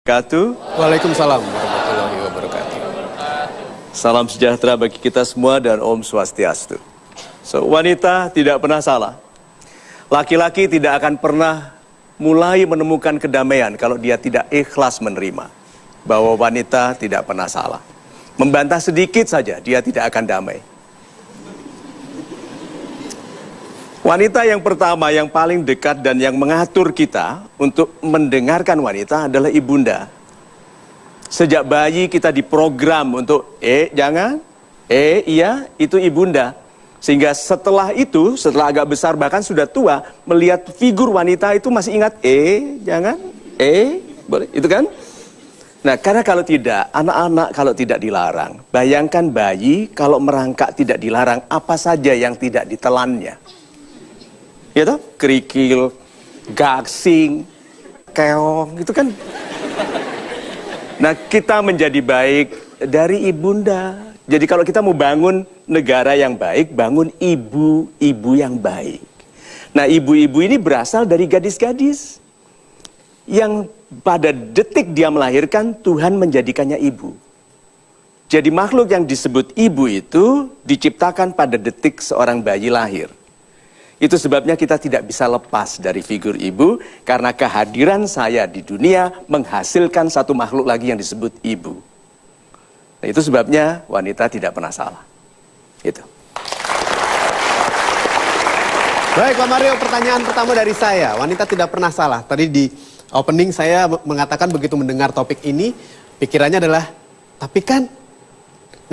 Waalaikumsalam warahmatullahi wabarakatuh. Salam sejahtera bagi kita semua dan Om Swastiastu. Wanita tidak pernah salah. Laki-laki tidak akan pernah mulai menemukan kedamaian kalau dia tidak ikhlas menerima bahwa wanita tidak pernah salah. Membantah sedikit saja dia tidak akan damai. Wanita yang pertama, yang paling dekat dan yang mengatur kita untuk mendengarkan wanita adalah ibunda. Sejak bayi kita diprogram untuk jangan, iya, itu ibunda. Sehingga setelah itu, setelah agak besar bahkan sudah tua, melihat figur wanita itu masih ingat jangan, boleh, itu kan? Nah, karena kalau tidak, anak-anak kalau tidak dilarang, bayangkan bayi kalau merangkak tidak dilarang, apa saja yang tidak ditelannya. Ya toh? Kerikil, gaksing, keong, itu kan. Nah, kita menjadi baik dari ibunda. Jadi kalau kita mau bangun negara yang baik, bangun ibu-ibu yang baik. Nah, ibu-ibu ini berasal dari gadis-gadis yang pada detik dia melahirkan, Tuhan menjadikannya ibu. Jadi makhluk yang disebut ibu itu diciptakan pada detik seorang bayi lahir. Itu sebabnya kita tidak bisa lepas dari figur ibu, karena kehadiran saya di dunia menghasilkan satu makhluk lagi yang disebut ibu. Nah, itu sebabnya wanita tidak pernah salah. Itu. Baik Pak Mario, pertanyaan pertama dari saya. Wanita tidak pernah salah. Tadi di opening saya mengatakan begitu mendengar topik ini, pikirannya adalah, tapi kan,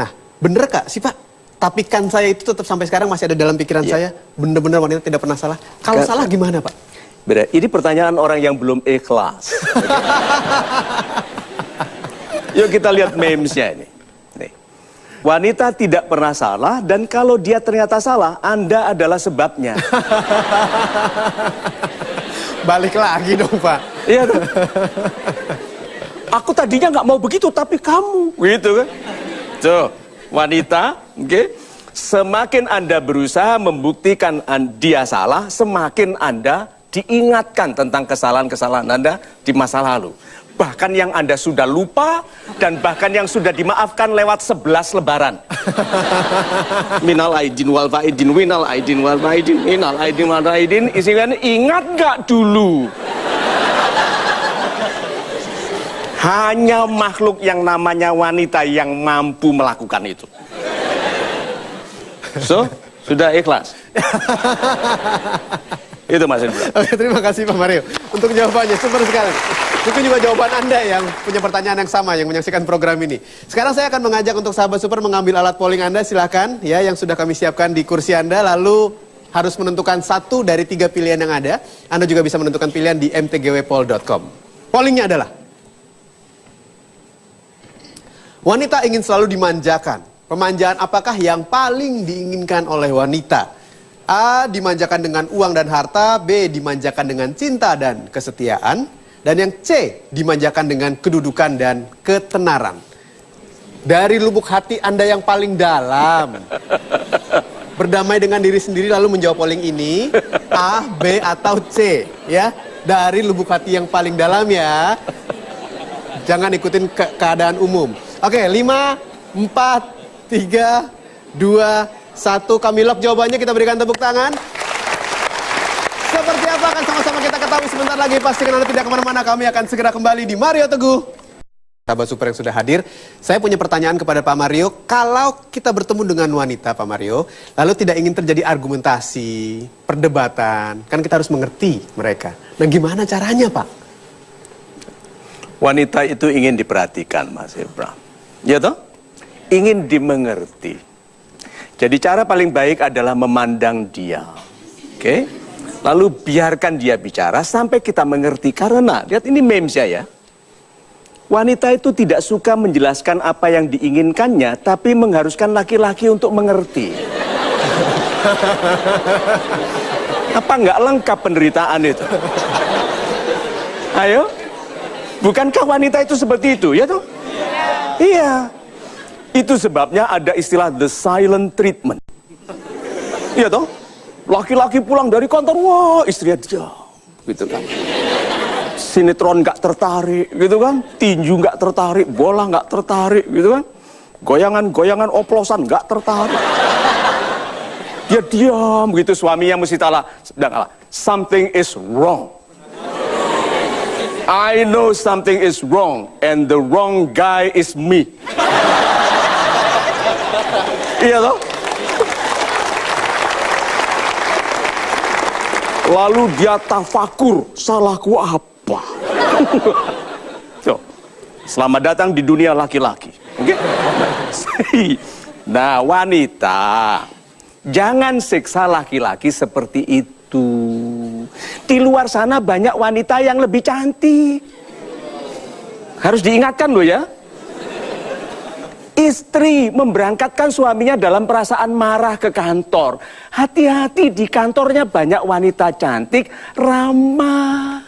nah bener kak sih Pak? Tapi kan saya itu tetap sampai sekarang masih ada dalam pikiran saya. Benar-benar wanita tidak pernah salah. Kalau salah gimana Pak? Beda. Ini pertanyaan orang yang belum ikhlas. Yuk kita lihat memesnya ini. Nih. Wanita tidak pernah salah, dan kalau dia ternyata salah, Anda adalah sebabnya. Balik lagi dong Pak. Iya kan? Aku tadinya nggak mau begitu, tapi kamu. Gitu kan? Tuh. Wanita, semakin Anda berusaha membuktikan dia salah, semakin Anda diingatkan tentang kesalahan-kesalahan Anda di masa lalu. Bahkan yang Anda sudah lupa, dan bahkan yang sudah dimaafkan lewat 11 lebaran. Minal aidin wal faidin, winal aidin wal faidin, minal aidin wal faidin, isinya ingat gak dulu? Hanya makhluk yang namanya wanita yang mampu melakukan itu. So, sudah ikhlas. Itu Mas Indra. Oke, terima kasih Pak Mario untuk jawabannya, super sekali. Mungkin juga jawaban Anda yang punya pertanyaan yang sama, yang menyaksikan program ini. Sekarang saya akan mengajak untuk sahabat super mengambil alat polling Anda, silakan ya, yang sudah kami siapkan di kursi Anda, lalu harus menentukan 1 dari 3 pilihan yang ada. Anda juga bisa menentukan pilihan di mtgwpoll.com. Pollingnya adalah, wanita ingin selalu dimanjakan. Pemanjaan apakah yang paling diinginkan oleh wanita? A. Dimanjakan dengan uang dan harta. B. Dimanjakan dengan cinta dan kesetiaan. Dan yang C. Dimanjakan dengan kedudukan dan ketenaran. Dari lubuk hati Anda yang paling dalam, berdamai dengan diri sendiri lalu menjawab polling ini. A, B, atau C. Ya, dari lubuk hati yang paling dalam ya. Jangan ikutin keadaan umum. Oke, 5, 4, 3, 2, 1. Kami lock jawabannya, kita berikan tepuk tangan. Seperti apa akan sama-sama kita ketahui sebentar lagi. Pastikan Anda tidak kemana-mana, kami akan segera kembali di Mario Teguh. Sahabat super yang sudah hadir, saya punya pertanyaan kepada Pak Mario. Kalau kita bertemu dengan wanita Pak Mario, lalu tidak ingin terjadi argumentasi, perdebatan, kan kita harus mengerti mereka. Nah gimana caranya Pak? Wanita itu ingin diperhatikan, Mas Ibram. Ya toh? Ingin dimengerti. Jadi cara paling baik adalah memandang dia. Oke? Lalu biarkan dia bicara sampai kita mengerti. Karena, lihat ini memesnya ya. Wanita itu tidak suka menjelaskan apa yang diinginkannya, tapi mengharuskan laki-laki untuk mengerti. Apa nggak lengkap penderitaan itu? Ayo? Bukankah wanita itu seperti itu, ya toh? Iya. Itu sebabnya ada istilah the silent treatment. Iya toh? Laki-laki pulang dari kantor, wah istrinya diam. Gitu kan. Sinetron nggak tertarik, gitu kan? Tinju nggak tertarik, bola nggak tertarik, gitu kan? Goyangan-goyangan oplosan nggak tertarik. Dia diam gitu, suaminya mesti sedang kalah. Something is wrong. I know something is wrong, and the wrong guy is me. Iya toh? Lalu dia tafakur, salahku apa? So, selamat datang di dunia laki-laki. Oke? Nah, wanita, jangan siksa laki-laki seperti itu. Di luar sana banyak wanita yang lebih cantik. Harus diingatkan loh ya. Istri memberangkatkan suaminya dalam perasaan marah ke kantor. Hati-hati, di kantornya banyak wanita cantik, ramah.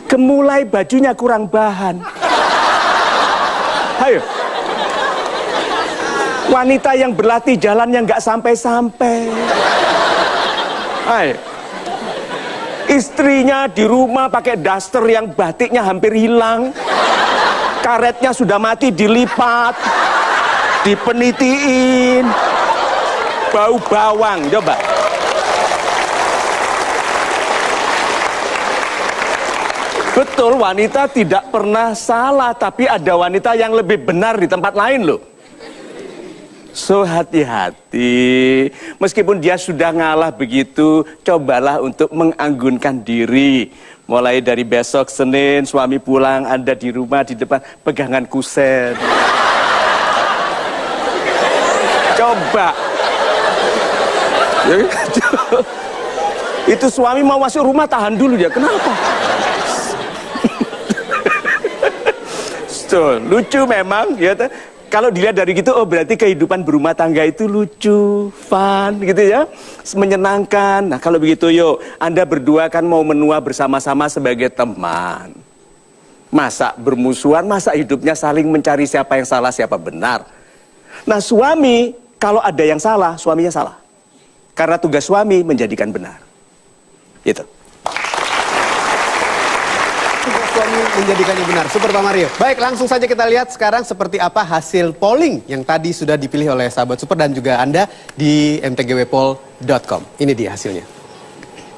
Gemulai bajunya kurang bahan. Ayo. Wanita yang berlatih jalan yang nggak sampai-sampai. Ayo. Istrinya di rumah pakai daster yang batiknya hampir hilang. Karetnya sudah mati dilipat. Dipenitiin, bau bawang, coba. Betul, wanita tidak pernah salah, tapi ada wanita yang lebih benar di tempat lain loh. So hati-hati, meskipun dia sudah ngalah begitu, cobalah untuk menganggunkan diri. Mulai dari besok Senin, suami pulang, Anda di rumah di depan pegangan kusen. Coba. Itu suami mau masuk rumah tahan dulu ya. Kenapa? So, lucu memang ya. Kalau dilihat dari gitu, oh berarti kehidupan berumah tangga itu lucu, fun gitu ya. Menyenangkan. Nah, kalau begitu yuk, Anda berdua kan mau menua bersama-sama sebagai teman. Masa bermusuhan, masa hidupnya saling mencari siapa yang salah, siapa benar. Nah, suami kalau ada yang salah, suaminya salah. Karena tugas suami menjadikan benar. Gitu. Tugas suami menjadikannya benar. Super Pak Mario. Baik, langsung saja kita lihat sekarang seperti apa hasil polling yang tadi sudah dipilih oleh sahabat Super dan juga Anda di mtgwpoll.com. Ini dia hasilnya.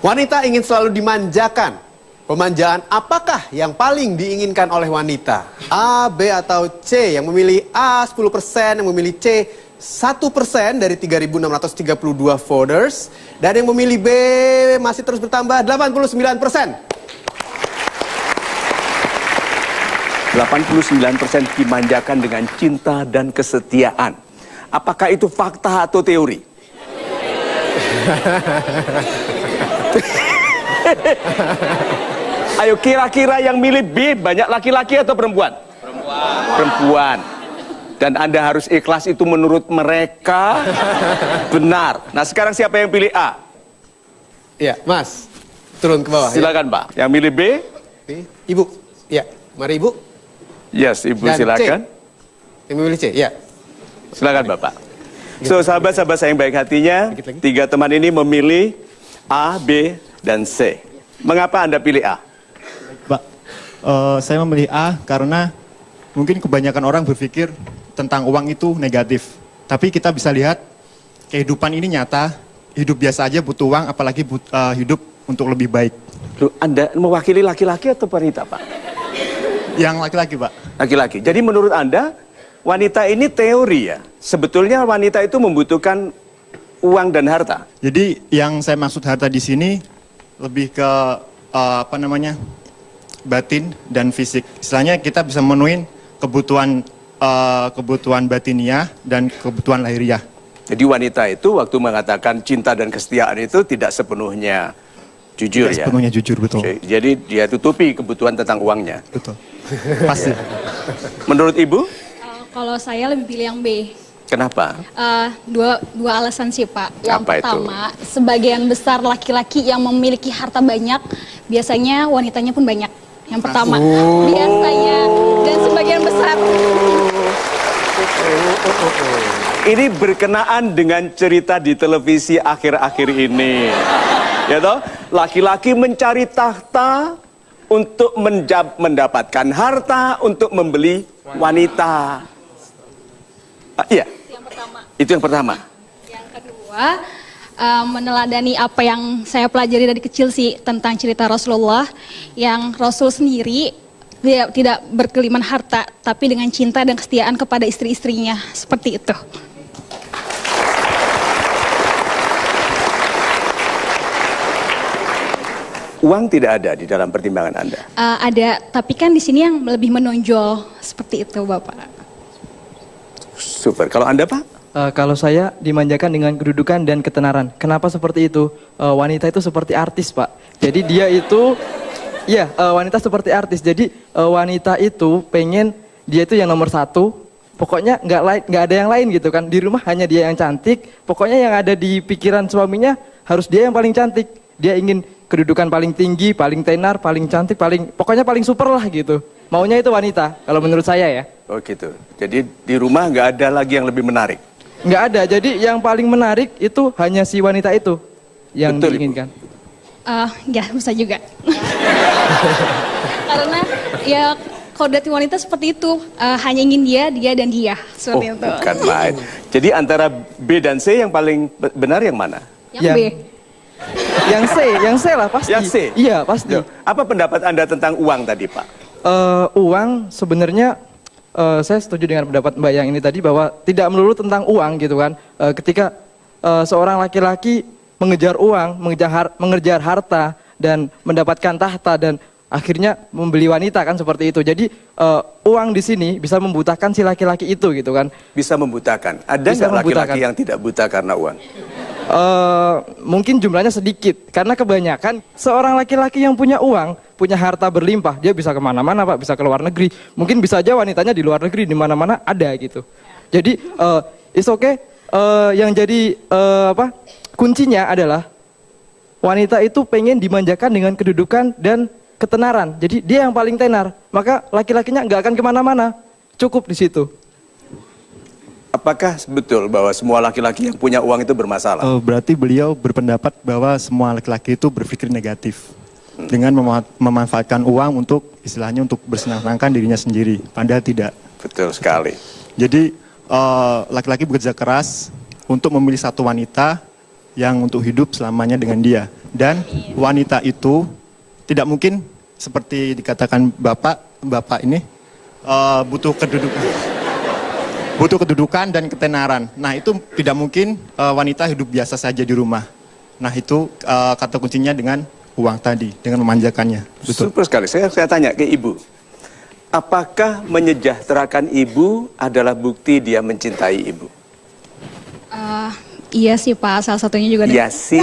Wanita ingin selalu dimanjakan. Pemanjaan apakah yang paling diinginkan oleh wanita? A, B, atau C? Yang memilih A 10%, yang memilih C 1% dari 3.632 voters. Dan yang memilih B masih terus bertambah 89%. 89% dimanjakan dengan cinta dan kesetiaan. Apakah itu fakta atau teori? Ayo kira-kira yang milih B banyak laki-laki atau perempuan? Perempuan. Dan Anda harus ikhlas, itu menurut mereka benar. Nah, sekarang siapa yang pilih A? Ya, Mas. Turun ke bawah. Silakan, Pak. Yang milih B? Ibu. Ya, mari Ibu. Yes, Ibu Dan silakan. C. Yang memilih C, ya. Silakan, Bapak. So, sahabat-sahabat saya yang baik hatinya, tiga teman ini memilih A, B, dan C. Mengapa Anda pilih A? Pak, saya memilih A karena mungkin kebanyakan orang berpikir tentang uang itu negatif. Tapi kita bisa lihat kehidupan ini nyata, hidup biasa aja butuh uang, apalagi hidup untuk lebih baik. Loh, Anda mewakili laki-laki atau wanita, Pak? Yang laki-laki, Pak. Laki-laki. Jadi menurut Anda, wanita ini teori ya? Sebetulnya wanita itu membutuhkan uang dan harta. Jadi yang saya maksud harta di sini lebih ke batin dan fisik. Istilahnya kita bisa memenuhi kebutuhan batiniah dan kebutuhan lahiriah. Jadi wanita itu waktu mengatakan cinta dan kesetiaan itu tidak sepenuhnya jujur Tidak ya? sepenuhnya jujur, betul. Jadi dia tutupi kebutuhan tentang uangnya. Betul. Pasti. Menurut Ibu? Kalau saya lebih pilih yang B. Kenapa? Dua alasan sih Pak. Yang Apa pertama, sebagian besar laki-laki yang memiliki harta banyak, biasanya wanitanya pun banyak. Yang pertama, biasanya dan sebagian besar. Ini berkenaan dengan cerita di televisi akhir-akhir ini. Ya toh? Laki-laki mencari tahta, untuk mendapatkan harta untuk membeli wanita. Iya. Yang pertama. Itu yang pertama. Yang kedua, meneladani apa yang saya pelajari dari kecil sih tentang cerita Rasulullah, yang Rasul sendiri dia tidak berkeliman harta, tapi dengan cinta dan kesetiaan kepada istri-istrinya, seperti itu. Uang tidak ada di dalam pertimbangan Anda? Ada, tapi kan di sini yang lebih menonjol, seperti itu Bapak. Super. Kalau Anda, Pak? Kalau saya dimanjakan dengan kedudukan dan ketenaran. Kenapa seperti itu? Wanita itu seperti artis, Pak. Jadi dia itu, ya wanita seperti artis. Jadi wanita itu pengen dia itu yang nomor satu. Pokoknya nggak ada yang lain gitu kan. Di rumah hanya dia yang cantik. Pokoknya yang ada di pikiran suaminya harus dia yang paling cantik. Dia ingin kedudukan paling tinggi, paling tenar, paling cantik, pokoknya paling super lah gitu. Maunya itu wanita, kalau menurut saya ya. Oh gitu. Jadi di rumah nggak ada lagi yang lebih menarik? Nggak ada, jadi yang paling menarik itu hanya si wanita itu yang Betul, diinginkan. Ya bisa juga. Karena ya kodrat wanita seperti itu, hanya ingin dia dan dia, seperti itu. Bukan main. Jadi antara B dan C yang paling benar yang mana? Yang B. Yang C lah pasti. Yang C? Iya pasti. Apa pendapat Anda tentang uang tadi, Pak? Uang sebenarnya saya setuju dengan pendapat Mbak yang ini tadi bahwa tidak melulu tentang uang gitu kan. Ketika seorang laki-laki mengejar uang, mengejar harta dan mendapatkan tahta dan akhirnya membeli wanita kan seperti itu. Jadi uang di sini bisa membutakan si laki-laki itu gitu kan. Bisa membutakan. Ada nggak laki-laki yang tidak buta karena uang? Mungkin jumlahnya sedikit karena kebanyakan seorang laki-laki yang punya uang, punya harta berlimpah, dia bisa kemana-mana Pak, bisa ke luar negeri, mungkin bisa aja wanitanya di luar negeri, di mana-mana ada gitu. Jadi it's okay. Yang jadi kuncinya adalah wanita itu pengen dimanjakan dengan kedudukan dan ketenaran. Jadi dia yang paling tenar, maka laki-lakinya nggak akan kemana-mana, cukup di situ. Apakah betul bahwa semua laki-laki yang punya uang itu bermasalah? Berarti beliau berpendapat bahwa semua laki-laki itu berpikir negatif dengan memanfaatkan uang untuk istilahnya untuk bersenang-senangkan dirinya sendiri. Padahal tidak. Betul sekali. Jadi laki-laki bekerja keras untuk memilih satu wanita yang untuk hidup selamanya dengan dia. Dan wanita itu tidak mungkin seperti dikatakan bapak ini butuh kedudukan dan ketenaran. Nah itu tidak mungkin wanita hidup biasa saja di rumah. Nah itu kata kuncinya dengan uang tadi, dengan memanjakannya. Betul. Super sekali. Saya tanya ke Ibu. Apakah menyejahterakan Ibu adalah bukti dia mencintai Ibu? Iya sih Pak, salah satunya juga. Iya sih?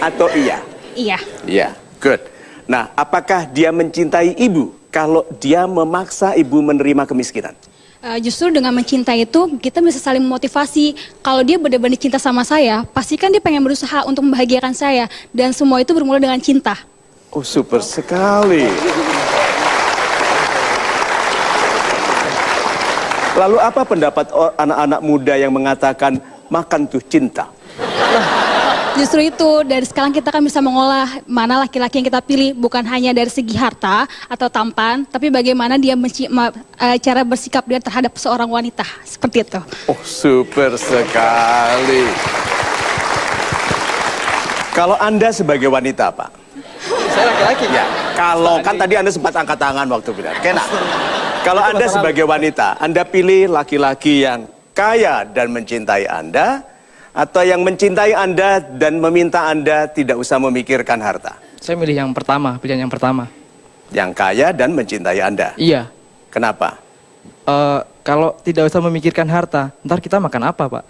Atau iya? Iya. Iya, good. Nah, apakah dia mencintai Ibu kalau dia memaksa Ibu menerima kemiskinan? Justru dengan mencintai itu kita bisa saling memotivasi. Kalau dia benar-benar cinta sama saya, pasti kan dia pengen berusaha untuk membahagiakan saya. Dan semua itu bermula dengan cinta. Oh, super sekali. Lalu apa pendapat anak-anak muda yang mengatakan makan tuh cinta? Justru itu, dari sekarang kita kan bisa mengolah mana laki-laki yang kita pilih, bukan hanya dari segi harta atau tampan, tapi bagaimana dia cara bersikap dia terhadap seorang wanita, seperti itu. Oh, super sekali. Kalau Anda sebagai wanita, Pak? Saya laki-laki. Ya, kalau kan tadi Anda sempat angkat tangan waktu bilang, kena. Kalau Anda sebagai wanita, Anda pilih laki-laki yang kaya dan mencintai Anda, atau yang mencintai Anda dan meminta Anda tidak usah memikirkan harta? Saya milih yang pertama, pilihan yang pertama. Yang kaya dan mencintai Anda? Iya. Kenapa? Kalau tidak usah memikirkan harta, ntar kita makan apa Pak?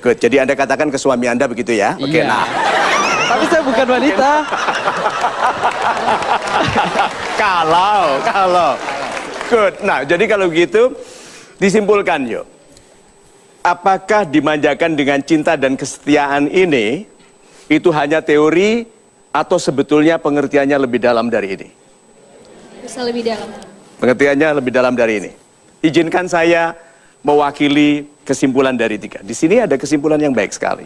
Good, jadi Anda katakan ke suami Anda begitu ya? Oke, Iya. nah. Tapi saya bukan wanita. Kalau. Good, nah jadi kalau begitu disimpulkan yuk. Apakah dimanjakan dengan cinta dan kesetiaan ini itu hanya teori atau sebetulnya pengertiannya lebih dalam dari ini? Bisa lebih dalam. Pengertiannya lebih dalam dari ini. Izinkan saya mewakili kesimpulan dari 3. Di sini ada kesimpulan yang baik sekali.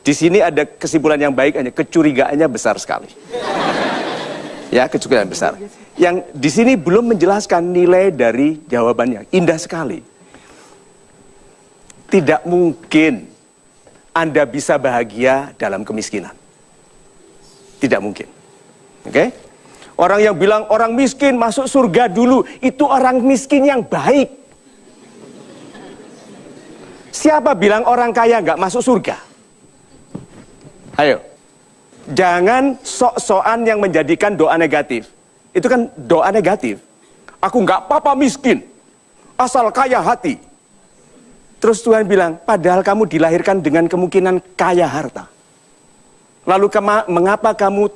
Di sini ada kesimpulan yang baik, hanya kecurigaannya besar sekali. Ya, kecukupan yang besar. Yang di sini belum menjelaskan nilai dari jawabannya. Indah sekali. Tidak mungkin Anda bisa bahagia dalam kemiskinan. Tidak mungkin. Oke? Orang yang bilang orang miskin masuk surga dulu, itu orang miskin yang baik. Siapa bilang orang kaya nggak masuk surga? Ayo. Jangan sok-sokan yang menjadikan doa negatif. Itu kan doa negatif. Aku nggak apa-apa miskin, asal kaya hati. Terus Tuhan bilang, padahal kamu dilahirkan dengan kemungkinan kaya harta. Lalu mengapa kamu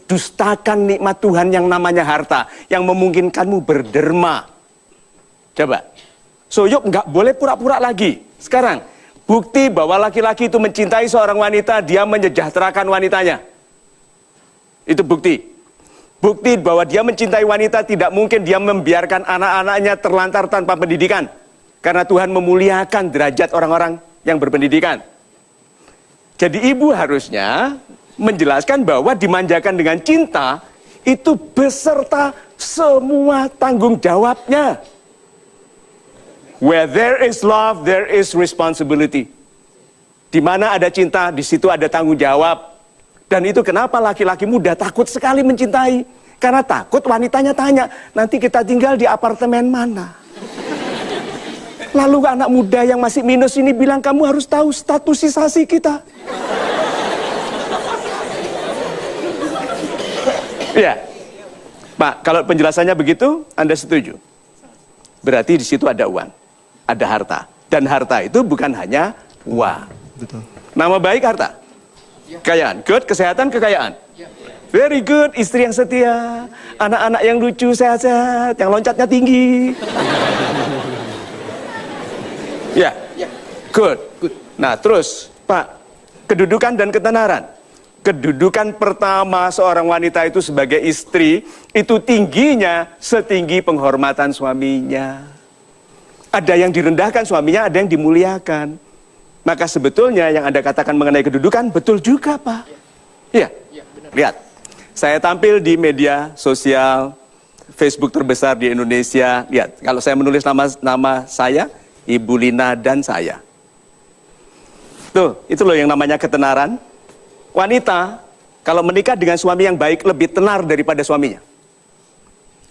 dustakan nikmat Tuhan yang namanya harta, yang memungkinkanmu berderma? Coba. So yuk nggak boleh pura-pura lagi. Sekarang, bukti bahwa laki-laki itu mencintai seorang wanita, dia menyejahterakan wanitanya. Itu bukti. Bukti bahwa dia mencintai wanita, tidak mungkin dia membiarkan anak-anaknya terlantar tanpa pendidikan. Karena Tuhan memuliakan derajat orang-orang yang berpendidikan. Jadi ibu harusnya menjelaskan bahwa dimanjakan dengan cinta, itu beserta semua tanggung jawabnya. Where there is love, there is responsibility. Di mana ada cinta, di situ ada tanggung jawab. Dan itu kenapa laki-laki muda takut sekali mencintai. Karena takut wanitanya tanya, nanti kita tinggal di apartemen mana? Lalu anak muda yang masih minus ini bilang, kamu harus tahu statusisasi kita. Ya, Pak, kalau penjelasannya begitu, Anda setuju? Berarti di situ ada uang, ada harta. Dan harta itu bukan hanya uang. Betul. Nama baik harta. Kekayaan, good, kesehatan, kekayaan. Very good, istri yang setia, anak-anak yang lucu, sehat-sehat, yang loncatnya tinggi. Ya, good. Nah, terus, Pak, kedudukan dan ketenaran. Kedudukan pertama seorang wanita itu sebagai istri, itu tingginya setinggi penghormatan suaminya. Ada yang direndahkan suaminya, ada yang dimuliakan. Maka sebetulnya yang Anda katakan mengenai kedudukan, betul juga, Pak. Iya, lihat. Saya tampil di media sosial, Facebook terbesar di Indonesia. Lihat, kalau saya menulis nama saya, Ibu Lina dan saya. Tuh, itu loh yang namanya ketenaran. Wanita, kalau menikah dengan suami yang baik, lebih tenar daripada suaminya.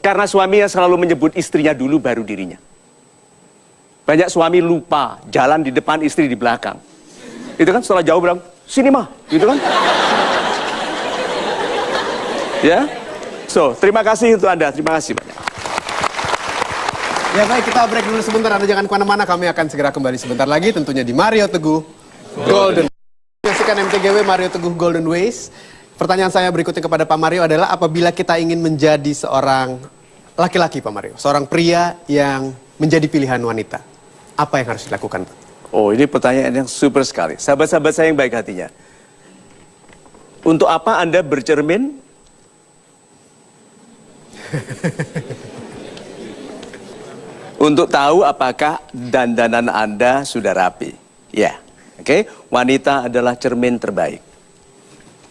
Karena suaminya selalu menyebut istrinya dulu, baru dirinya. Banyak suami lupa, jalan di depan, istri di belakang. Itu kan setelah jauh bilang, sini mah, gitu kan. Ya, so, terima kasih untuk Anda, terima kasih banyak. Ya baik, kita break dulu sebentar, Anda jangan kemana-mana, kami akan segera kembali sebentar lagi, tentunya di Mario Teguh Golden. Menyaksikan MTGW Mario Teguh Golden Ways. Pertanyaan saya berikutnya kepada Pak Mario adalah, apabila kita ingin menjadi seorang laki-laki, Pak Mario, seorang pria yang menjadi pilihan wanita, apa yang harus dilakukan, Pak? Oh, ini pertanyaan yang super sekali. Sahabat-sahabat saya yang baik hatinya. Untuk apa Anda bercermin? Untuk tahu apakah dandanan Anda sudah rapi. Ya, oke. Wanita adalah cermin terbaik.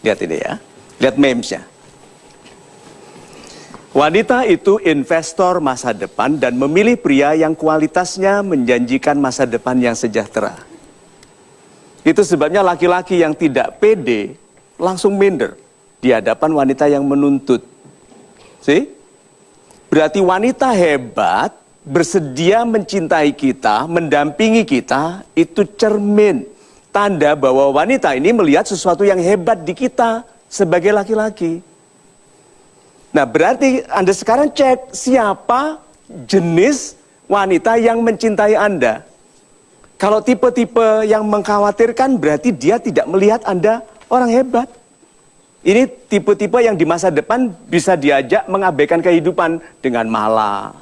Lihat ini ya. Lihat memesnya. Wanita itu investor masa depan dan memilih pria yang kualitasnya menjanjikan masa depan yang sejahtera. Itu sebabnya laki-laki yang tidak pede langsung minder di hadapan wanita yang menuntut. See? Berarti wanita hebat bersedia mencintai kita, mendampingi kita, itu cermin. Tanda bahwa wanita ini melihat sesuatu yang hebat di kita sebagai laki-laki. Nah, berarti Anda sekarang cek siapa jenis wanita yang mencintai Anda. Kalau tipe-tipe yang mengkhawatirkan, berarti dia tidak melihat Anda orang hebat. Ini tipe-tipe yang di masa depan bisa diajak mengabaikan kehidupan dengan malas,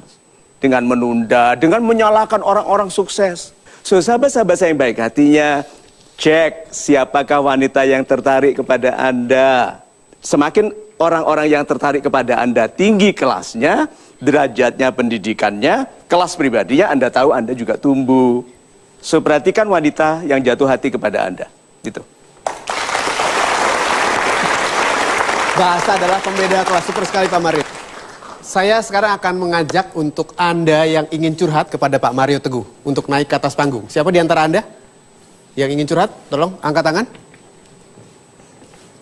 dengan menunda, dengan menyalahkan orang-orang sukses. So, sahabat-sahabat saya yang baik hatinya, cek siapakah wanita yang tertarik kepada Anda. Semakin orang-orang yang tertarik kepada Anda tinggi kelasnya, derajatnya, pendidikannya, kelas pribadinya, Anda tahu Anda juga tumbuh. So, perhatikan wanita yang jatuh hati kepada Anda. Gitu. Bahasa adalah pembeda kelas, super sekali Pak Mario. Saya sekarang akan mengajak untuk Anda yang ingin curhat kepada Pak Mario Teguh untuk naik ke atas panggung. Siapa di antara Anda yang ingin curhat? Tolong angkat tangan.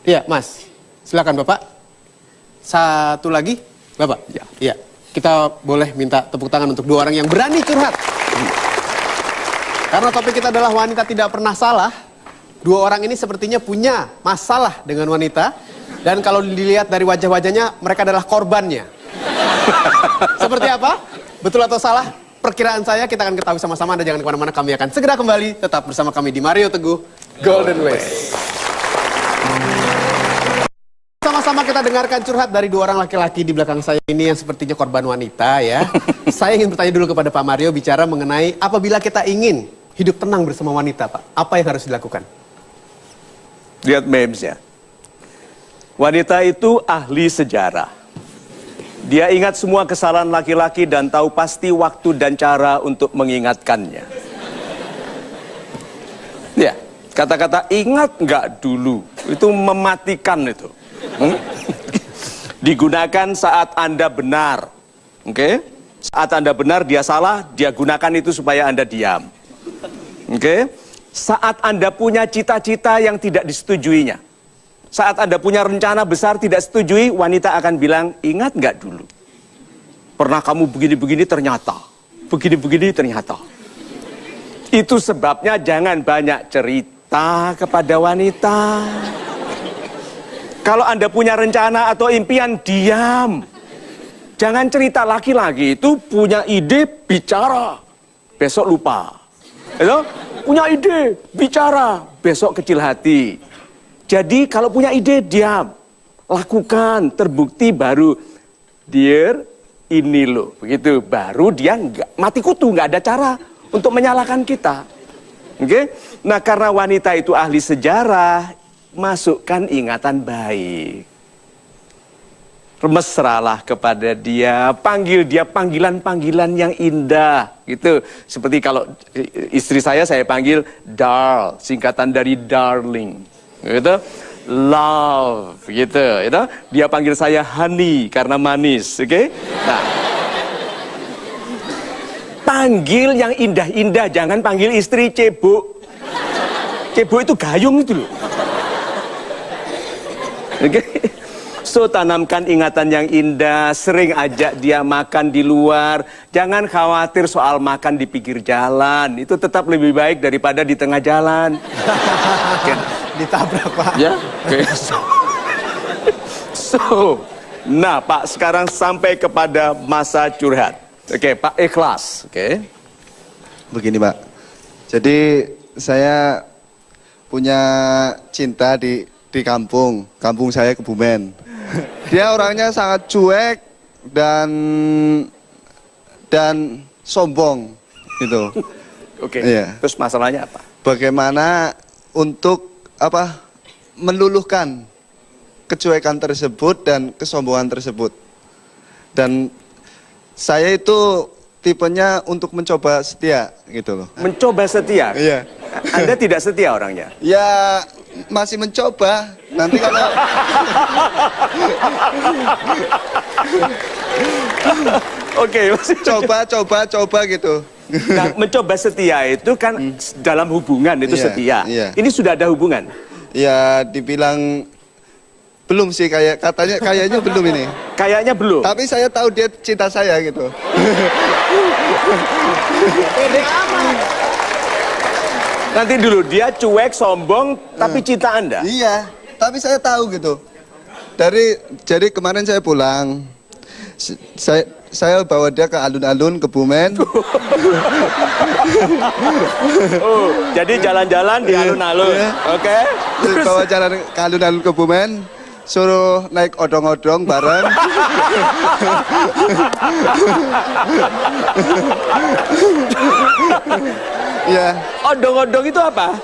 Iya, Mas. Silakan Bapak. Satu lagi, Bapak. Ya. Iya. Kita boleh minta tepuk tangan untuk dua orang yang berani curhat. Karena topik kita adalah wanita tidak pernah salah. Dua orang ini sepertinya punya masalah dengan wanita. Dan kalau dilihat dari wajah-wajahnya, mereka adalah korbannya. Seperti apa? Betul atau salah? Perkiraan saya kita akan ketahui sama-sama. Anda jangan kemana-mana, kami akan segera kembali. Tetap bersama kami di Mario Teguh Golden Ways. Sama-sama kita dengarkan curhat dari dua orang laki-laki di belakang saya ini yang sepertinya korban wanita ya. Saya ingin bertanya dulu kepada Pak Mario bicara mengenai apabila kita ingin hidup tenang bersama wanita, Pak. Apa yang harus dilakukan? Lihat memesnya. Wanita itu ahli sejarah. Dia ingat semua kesalahan laki-laki dan tahu pasti waktu dan cara untuk mengingatkannya. Ya, kata-kata ingat nggak dulu, itu mematikan itu. Digunakan saat Anda benar. Oke? Saat Anda benar, dia salah, dia gunakan itu supaya Anda diam. Oke? Saat Anda punya cita-cita yang tidak disetujuinya. Saat Anda punya rencana besar tidak setujui, wanita akan bilang, ingat nggak dulu? Pernah kamu begini-begini ternyata. Begini-begini ternyata. Itu sebabnya jangan banyak cerita kepada wanita. Kalau Anda punya rencana atau impian, diam. Jangan cerita. Laki-laki itu punya ide, bicara. Besok lupa. Punya ide, bicara. Besok kecil hati. Jadi kalau punya ide, diam. Lakukan, terbukti baru. Dear, ini loh. Begitu, baru dia nggak mati kutu, nggak ada cara untuk menyalahkan kita. Oke? Nah, karena wanita itu ahli sejarah, masukkan ingatan baik. Mesralah kepada dia, panggil dia panggilan-panggilan yang indah. Gitu. Seperti kalau istri saya panggil Darl, singkatan dari darling. Gitu, love, gitu, gitu. Dia panggil saya honey karena manis, oke? Nah, panggil yang indah-indah, jangan panggil istri cebok. Cebok itu gayung itu loh. Oke? So, tanamkan ingatan yang indah, sering ajak dia makan di luar. Jangan khawatir soal makan di pinggir jalan. Itu tetap lebih baik daripada di tengah jalan. Ditabrak, Pak. Ya, okay. Nah Pak, sekarang sampai kepada masa curhat. Oke, Pak ikhlas. Oke. Begini Pak, jadi saya punya cinta di kampung saya Kebumen. Dia orangnya sangat cuek dan sombong, gitu. Oke. Iya. Terus masalahnya apa? Bagaimana untuk meluluhkan kecuekan tersebut dan kesombongan tersebut. Dan saya itu tipenya untuk mencoba setia gitu loh. Mencoba setia? Iya. Anda tidak setia orangnya? Ya masih mencoba. Nanti kalau Oke, coba gitu. Nah, mencoba setia itu kan dalam hubungan itu Iya, setia. iya. Ini sudah ada hubungan? Ya dibilang belum sih, kayaknya belum ini. Kayaknya belum. Tapi saya tahu dia cinta saya gitu. Nanti dulu, dia cuek, sombong, tapi cinta Anda? Iya, tapi saya tahu gitu. Jadi kemarin saya pulang, saya bawa dia ke alun-alun Kebumen. Oh, jadi jalan-jalan di alun-alun, oke? Terus bawa jalan ke alun-alun Kebumen, suruh naik odong-odong bareng. Ya. Odong-odong itu apa?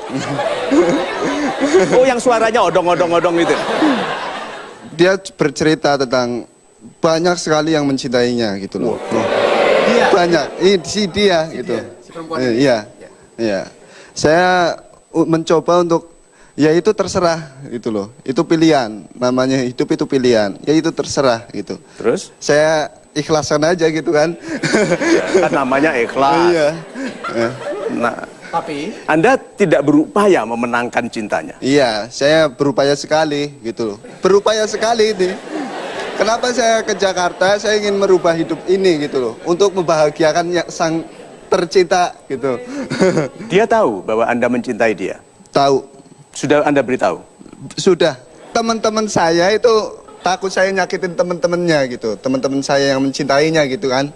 Oh, yang suaranya odong-odong-odong itu. Dia bercerita tentang banyak sekali yang mencintainya gitu loh. Dia. Banyak. Si dia gitu. Si perempuan Iya. Iya. Saya mencoba untuk Ya itu terserah gitu loh. Itu pilihan. Namanya hidup itu pilihan. Ya itu terserah gitu. Terus? Saya ikhlasan aja gitu kan. Ya, kan namanya ikhlas. Iya. Ya. Nah, Tapi Anda tidak berupaya memenangkan cintanya. Iya, saya berupaya sekali gitu loh. Berupaya sekali ini. Kenapa saya ke Jakarta? Saya ingin merubah hidup ini gitu loh. Untuk membahagiakan sang tercinta gitu. Dia tahu bahwa Anda mencintai dia. Tahu. Sudah Anda beritahu? Sudah. Teman-teman saya itu takut saya nyakitin teman-temannya gitu. Teman-teman saya yang mencintainya gitu kan.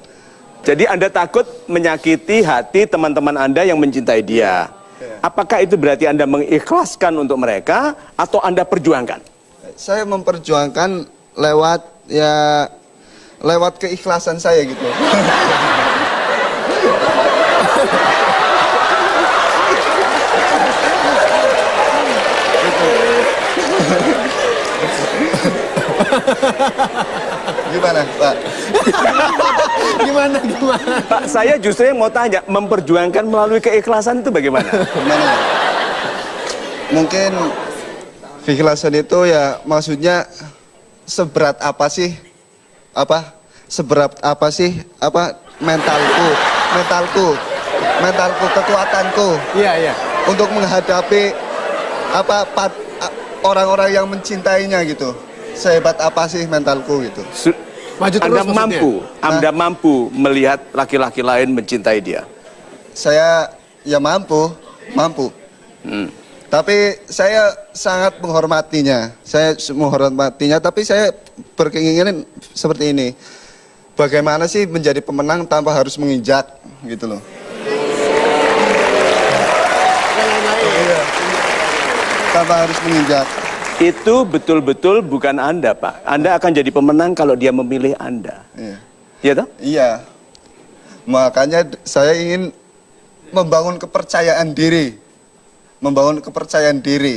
Jadi Anda takut menyakiti hati teman-teman Anda yang mencintai dia. Apakah itu berarti Anda mengikhlaskan untuk mereka atau Anda perjuangkan? Saya memperjuangkan lewat keikhlasan saya gitu. Gimana, Pak? gimana? Pak, saya justru yang mau tanya, memperjuangkan melalui keikhlasan itu bagaimana? Gimana? Mungkin keikhlasan itu ya maksudnya seberat apa sih? Seberat apa sih? Mentalku, kekuatanku Iya. untuk menghadapi orang-orang yang mencintainya gitu. Sehebat apa sih mentalku gitu. Maju terus Anda maksudnya? Anda mampu melihat laki-laki lain mencintai dia. Saya ya mampu. Tapi saya sangat menghormatinya. Tapi saya berkeinginan seperti ini. Bagaimana sih menjadi pemenang tanpa harus menginjak gitu loh. Iya. Tanpa harus menginjak. Itu betul-betul bukan Anda, Pak. Anda akan jadi pemenang kalau dia memilih Anda. Iya. Iya toh? Iya. Makanya saya ingin membangun kepercayaan diri.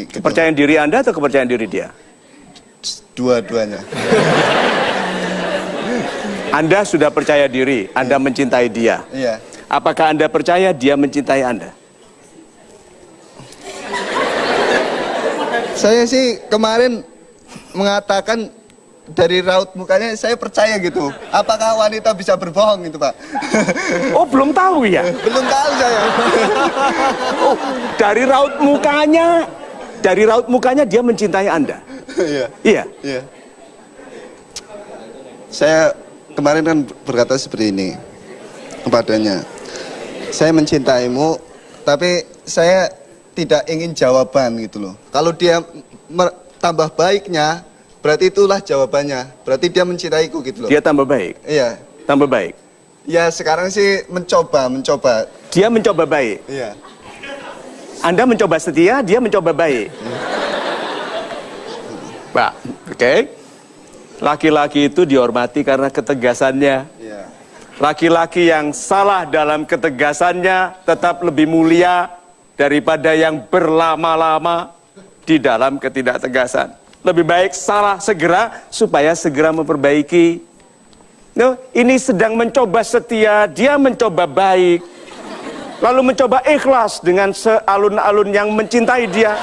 Gitu. Kepercayaan diri Anda atau kepercayaan diri dia? Dua-duanya. Anda sudah percaya diri, Anda mencintai dia. Iya. Apakah Anda percaya dia mencintai Anda? Saya sih kemarin mengatakan dari raut mukanya saya percaya gitu. Apakah wanita bisa berbohong gitu, Pak? Oh, belum tahu ya? Belum tahu saya. Oh, dari raut mukanya dia mencintai Anda. Iya. Iya. Iya. Saya kemarin kan berkata seperti ini kepadanya. Saya mencintaimu, tapi saya tidak ingin jawaban gitu loh. Kalau dia tambah baiknya, berarti itulah jawabannya. Berarti dia mencintaiku gitu loh. Dia tambah baik. Iya. Tambah baik. Ya sekarang sih mencoba. Dia mencoba baik. Iya. Anda mencoba setia, dia mencoba baik. Pak, oke. Laki-laki itu dihormati karena ketegasannya. Iya. Laki-laki yang salah dalam ketegasannya tetap lebih mulia daripada yang berlama-lama di dalam ketidaktegasan. Lebih baik salah segera supaya segera memperbaiki. No, ini sedang mencoba setia, dia mencoba baik. Lalu mencoba ikhlas dengan sealun-alun yang mencintai dia.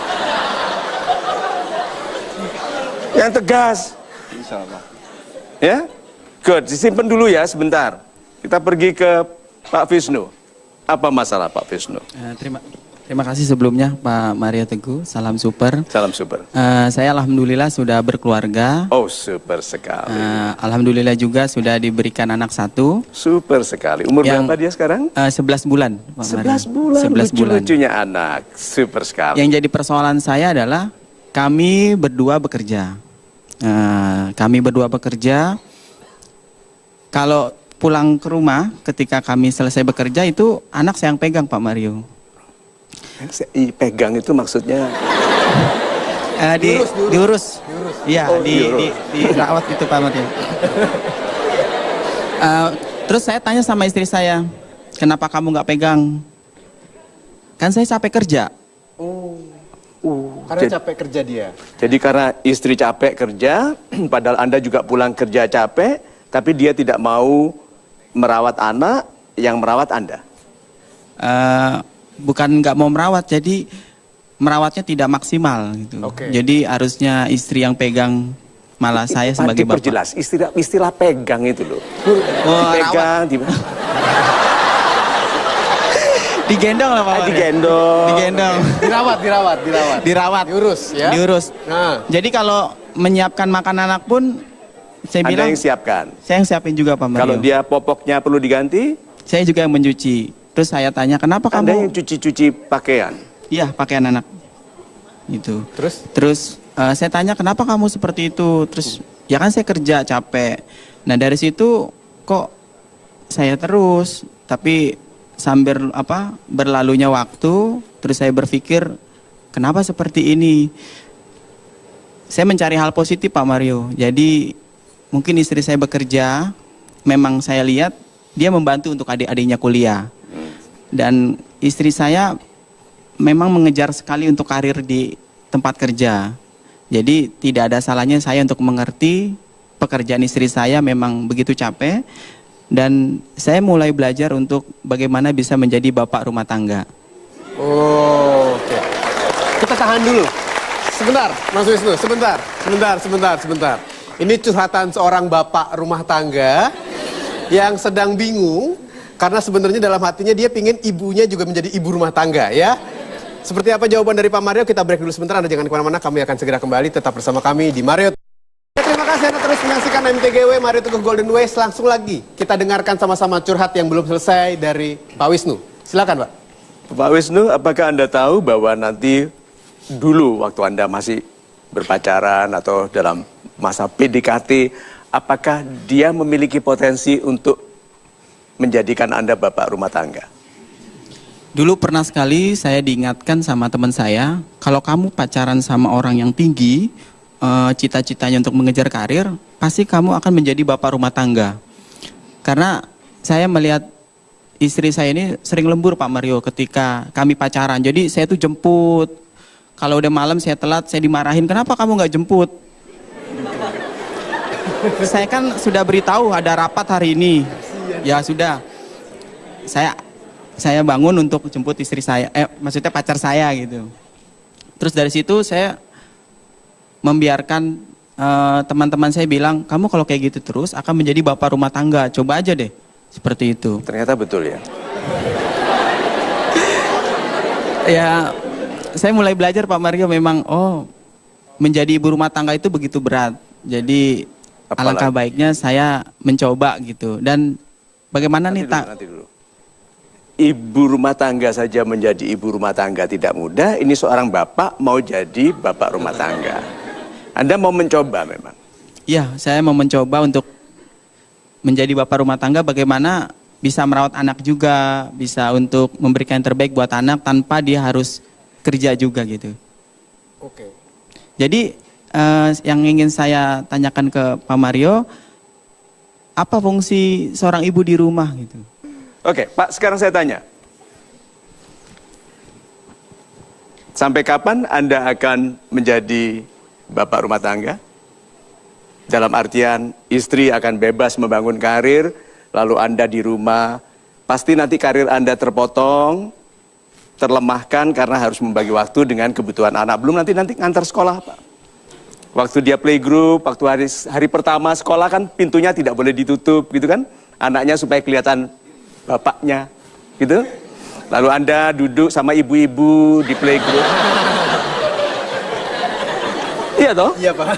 Yang tegas. Insyaallah. Ya? Good, disimpan dulu ya sebentar. Kita pergi ke Pak Visnu. Apa masalah Pak Visnu? Terima kasih sebelumnya Pak Mario Teguh, salam super. Salam super. Saya alhamdulillah sudah berkeluarga. Oh, super sekali. Alhamdulillah juga sudah diberikan anak satu. Super sekali. Umur berapa dia sekarang? 11 bulan. Pak 11 Mario. bulan. 11 bulan. Lucu-lucunya anak. Super sekali. Yang jadi persoalan saya adalah kami berdua bekerja. Kalau pulang ke rumah ketika kami selesai bekerja itu anak saya yang pegang Pak Mario. Pegang itu maksudnya diurus. Iya, Oh, dirawat itu Pak Mario. Terus saya tanya sama istri saya, kenapa kamu nggak pegang? Kan saya capek kerja. Karena capek kerja dia. Jadi karena istri capek kerja, padahal Anda juga pulang kerja capek, tapi dia tidak mau merawat anak, yang merawat Anda. Bukan nggak mau merawat, jadi merawatnya tidak maksimal gitu. Oke. Jadi harusnya istri yang pegang, malah saya sebagai bapak. Perjelas, istilah pegang itu loh. Oh, Dipegang, digendong lah Pak Mario. Digendong. Dirawat. Diurus ya. Diurus. Nah, Jadi kalau menyiapkan makan anak pun saya Anda bilang yang siapkan. saya yang siapin juga Pak Mario. Kalau dia popoknya perlu diganti, Saya juga yang mencuci. Terus saya tanya, kenapa Anda kamu? yang cuci-cuci pakaian. Iya, pakaian anak. Gitu. terus Saya tanya, kenapa kamu seperti itu? Terus, ya kan saya kerja capek. Nah dari situ kok saya terus, tapi sambil berlalunya waktu, terus saya berpikir, kenapa seperti ini? Saya mencari hal positif Pak Mario. Jadi mungkin istri saya bekerja, memang saya lihat dia membantu untuk adik-adiknya kuliah. Dan istri saya memang mengejar sekali untuk karir di tempat kerja. Jadi tidak ada salahnya saya untuk mengerti pekerjaan istri saya memang begitu capek. Dan saya mulai belajar untuk bagaimana bisa menjadi bapak rumah tangga. Oh, oke. Kita tahan dulu. Sebentar, Mas Wisnu, sebentar. Ini curhatan seorang bapak rumah tangga yang sedang bingung karena sebenarnya dalam hatinya dia pingin ibunya juga menjadi ibu rumah tangga ya. Seperti apa jawaban dari Pak Mario? Kita break dulu sebentar, Anda jangan kemana-mana, kami akan segera kembali, tetap bersama kami di Mario. Terima kasih Anda terus menyaksikan MTGW Mario Teguh Golden Ways. Langsung lagi kita dengarkan sama-sama curhat yang belum selesai dari Pak Wisnu. Silakan Pak. Pak Wisnu, apakah Anda tahu bahwa nanti dulu waktu Anda masih berpacaran atau dalam masa PDKT, apakah dia memiliki potensi untuk menjadikan Anda bapak rumah tangga? Dulu pernah sekali saya diingatkan sama teman saya, kalau kamu pacaran sama orang yang tinggi, cita-citanya untuk mengejar karir, pasti kamu akan menjadi bapak rumah tangga. Karena saya melihat istri saya ini sering lembur Pak Mario ketika kami pacaran. Jadi saya tuh jemput, kalau udah malam saya telat, saya dimarahin, kenapa kamu nggak jemput? Saya kan sudah beritahu ada rapat hari ini. Ya sudah, saya bangun untuk jemput istri saya, maksudnya pacar saya gitu. Terus dari situ saya membiarkan teman-teman saya bilang, kamu kalau kayak gitu terus akan menjadi bapak rumah tangga, coba aja deh. Seperti itu. Ternyata betul ya. Ya, saya mulai belajar Pak Mario memang, menjadi ibu rumah tangga itu begitu berat. Jadi alangkah baiknya saya mencoba gitu. Dan bagaimana Nanti dulu. Ibu rumah tangga saja menjadi ibu rumah tangga tidak mudah. Ini seorang bapak mau jadi bapak rumah tangga. Anda mau mencoba memang? Iya, saya mau mencoba untuk menjadi bapak rumah tangga, bagaimana bisa merawat anak juga, bisa untuk memberikan yang terbaik buat anak tanpa dia harus kerja juga gitu. Oke. Jadi yang ingin saya tanyakan ke Pak Mario, apa fungsi seorang ibu di rumah gitu? Oke, Pak, sekarang saya tanya. Sampai kapan Anda akan menjadi bapak rumah tangga? Dalam artian istri akan bebas membangun karir, lalu Anda di rumah, pasti nanti karir Anda terpotong, terlemahkan karena harus membagi waktu dengan kebutuhan anak. Belum nanti ngantar sekolah, Pak. Waktu dia playgroup, waktu hari pertama sekolah kan pintunya tidak boleh ditutup gitu kan. Anaknya supaya kelihatan bapaknya gitu. Lalu Anda duduk sama ibu-ibu di playgroup. Iya toh? Iya Pak.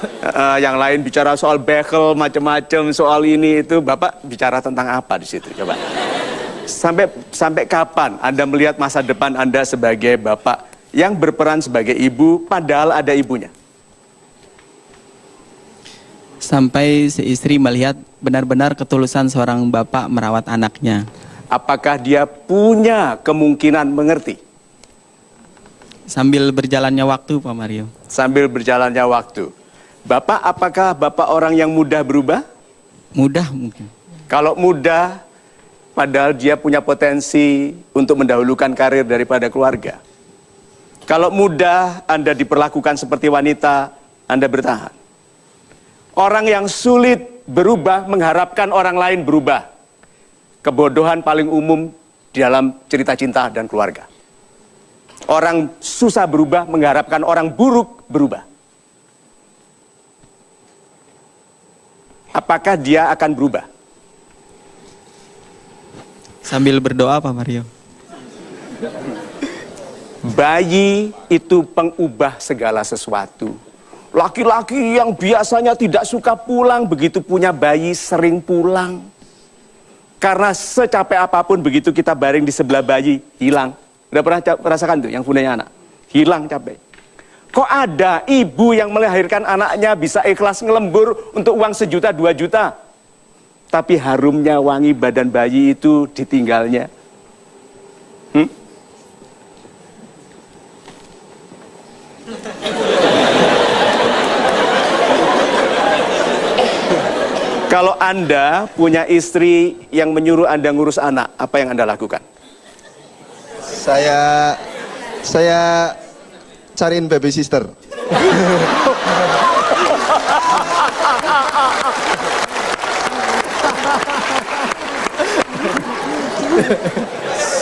Yang lain bicara soal bekel, macam-macam, soal ini itu. Bapak bicara tentang apa di situ? Coba. Sampai kapan Anda melihat masa depan Anda sebagai bapak yang berperan sebagai ibu, padahal ada ibunya? Sampai si istri melihat benar-benar ketulusan seorang bapak merawat anaknya. Apakah dia punya kemungkinan mengerti? Sambil berjalannya waktu, Pak Mario. Sambil berjalannya waktu. Bapak, apakah Bapak orang yang mudah berubah? Mudah mungkin. Kalau mudah, padahal dia punya potensi untuk mendahulukan karir daripada keluarga. Kalau mudah, Anda diperlakukan seperti wanita, Anda bertahan. Orang yang sulit berubah mengharapkan orang lain berubah. Kebodohan paling umum di dalam cerita cinta dan keluarga. Orang susah berubah mengharapkan orang buruk berubah. Apakah dia akan berubah? Sambil berdoa Pak Mario. Bayi itu pengubah segala sesuatu. Laki-laki yang biasanya tidak suka pulang, begitu punya bayi sering pulang. Karena secapek apapun begitu kita baring di sebelah bayi, hilang. Udah pernah merasakan tuh yang punya anak? Hilang capek. Kok ada ibu yang melahirkan anaknya bisa ikhlas ngelembur untuk uang 1 juta, 2 juta. Tapi harumnya wangi badan bayi itu ditinggalnya. Kalau Anda punya istri yang menyuruh Anda ngurus anak, apa yang Anda lakukan? Saya cariin baby sister.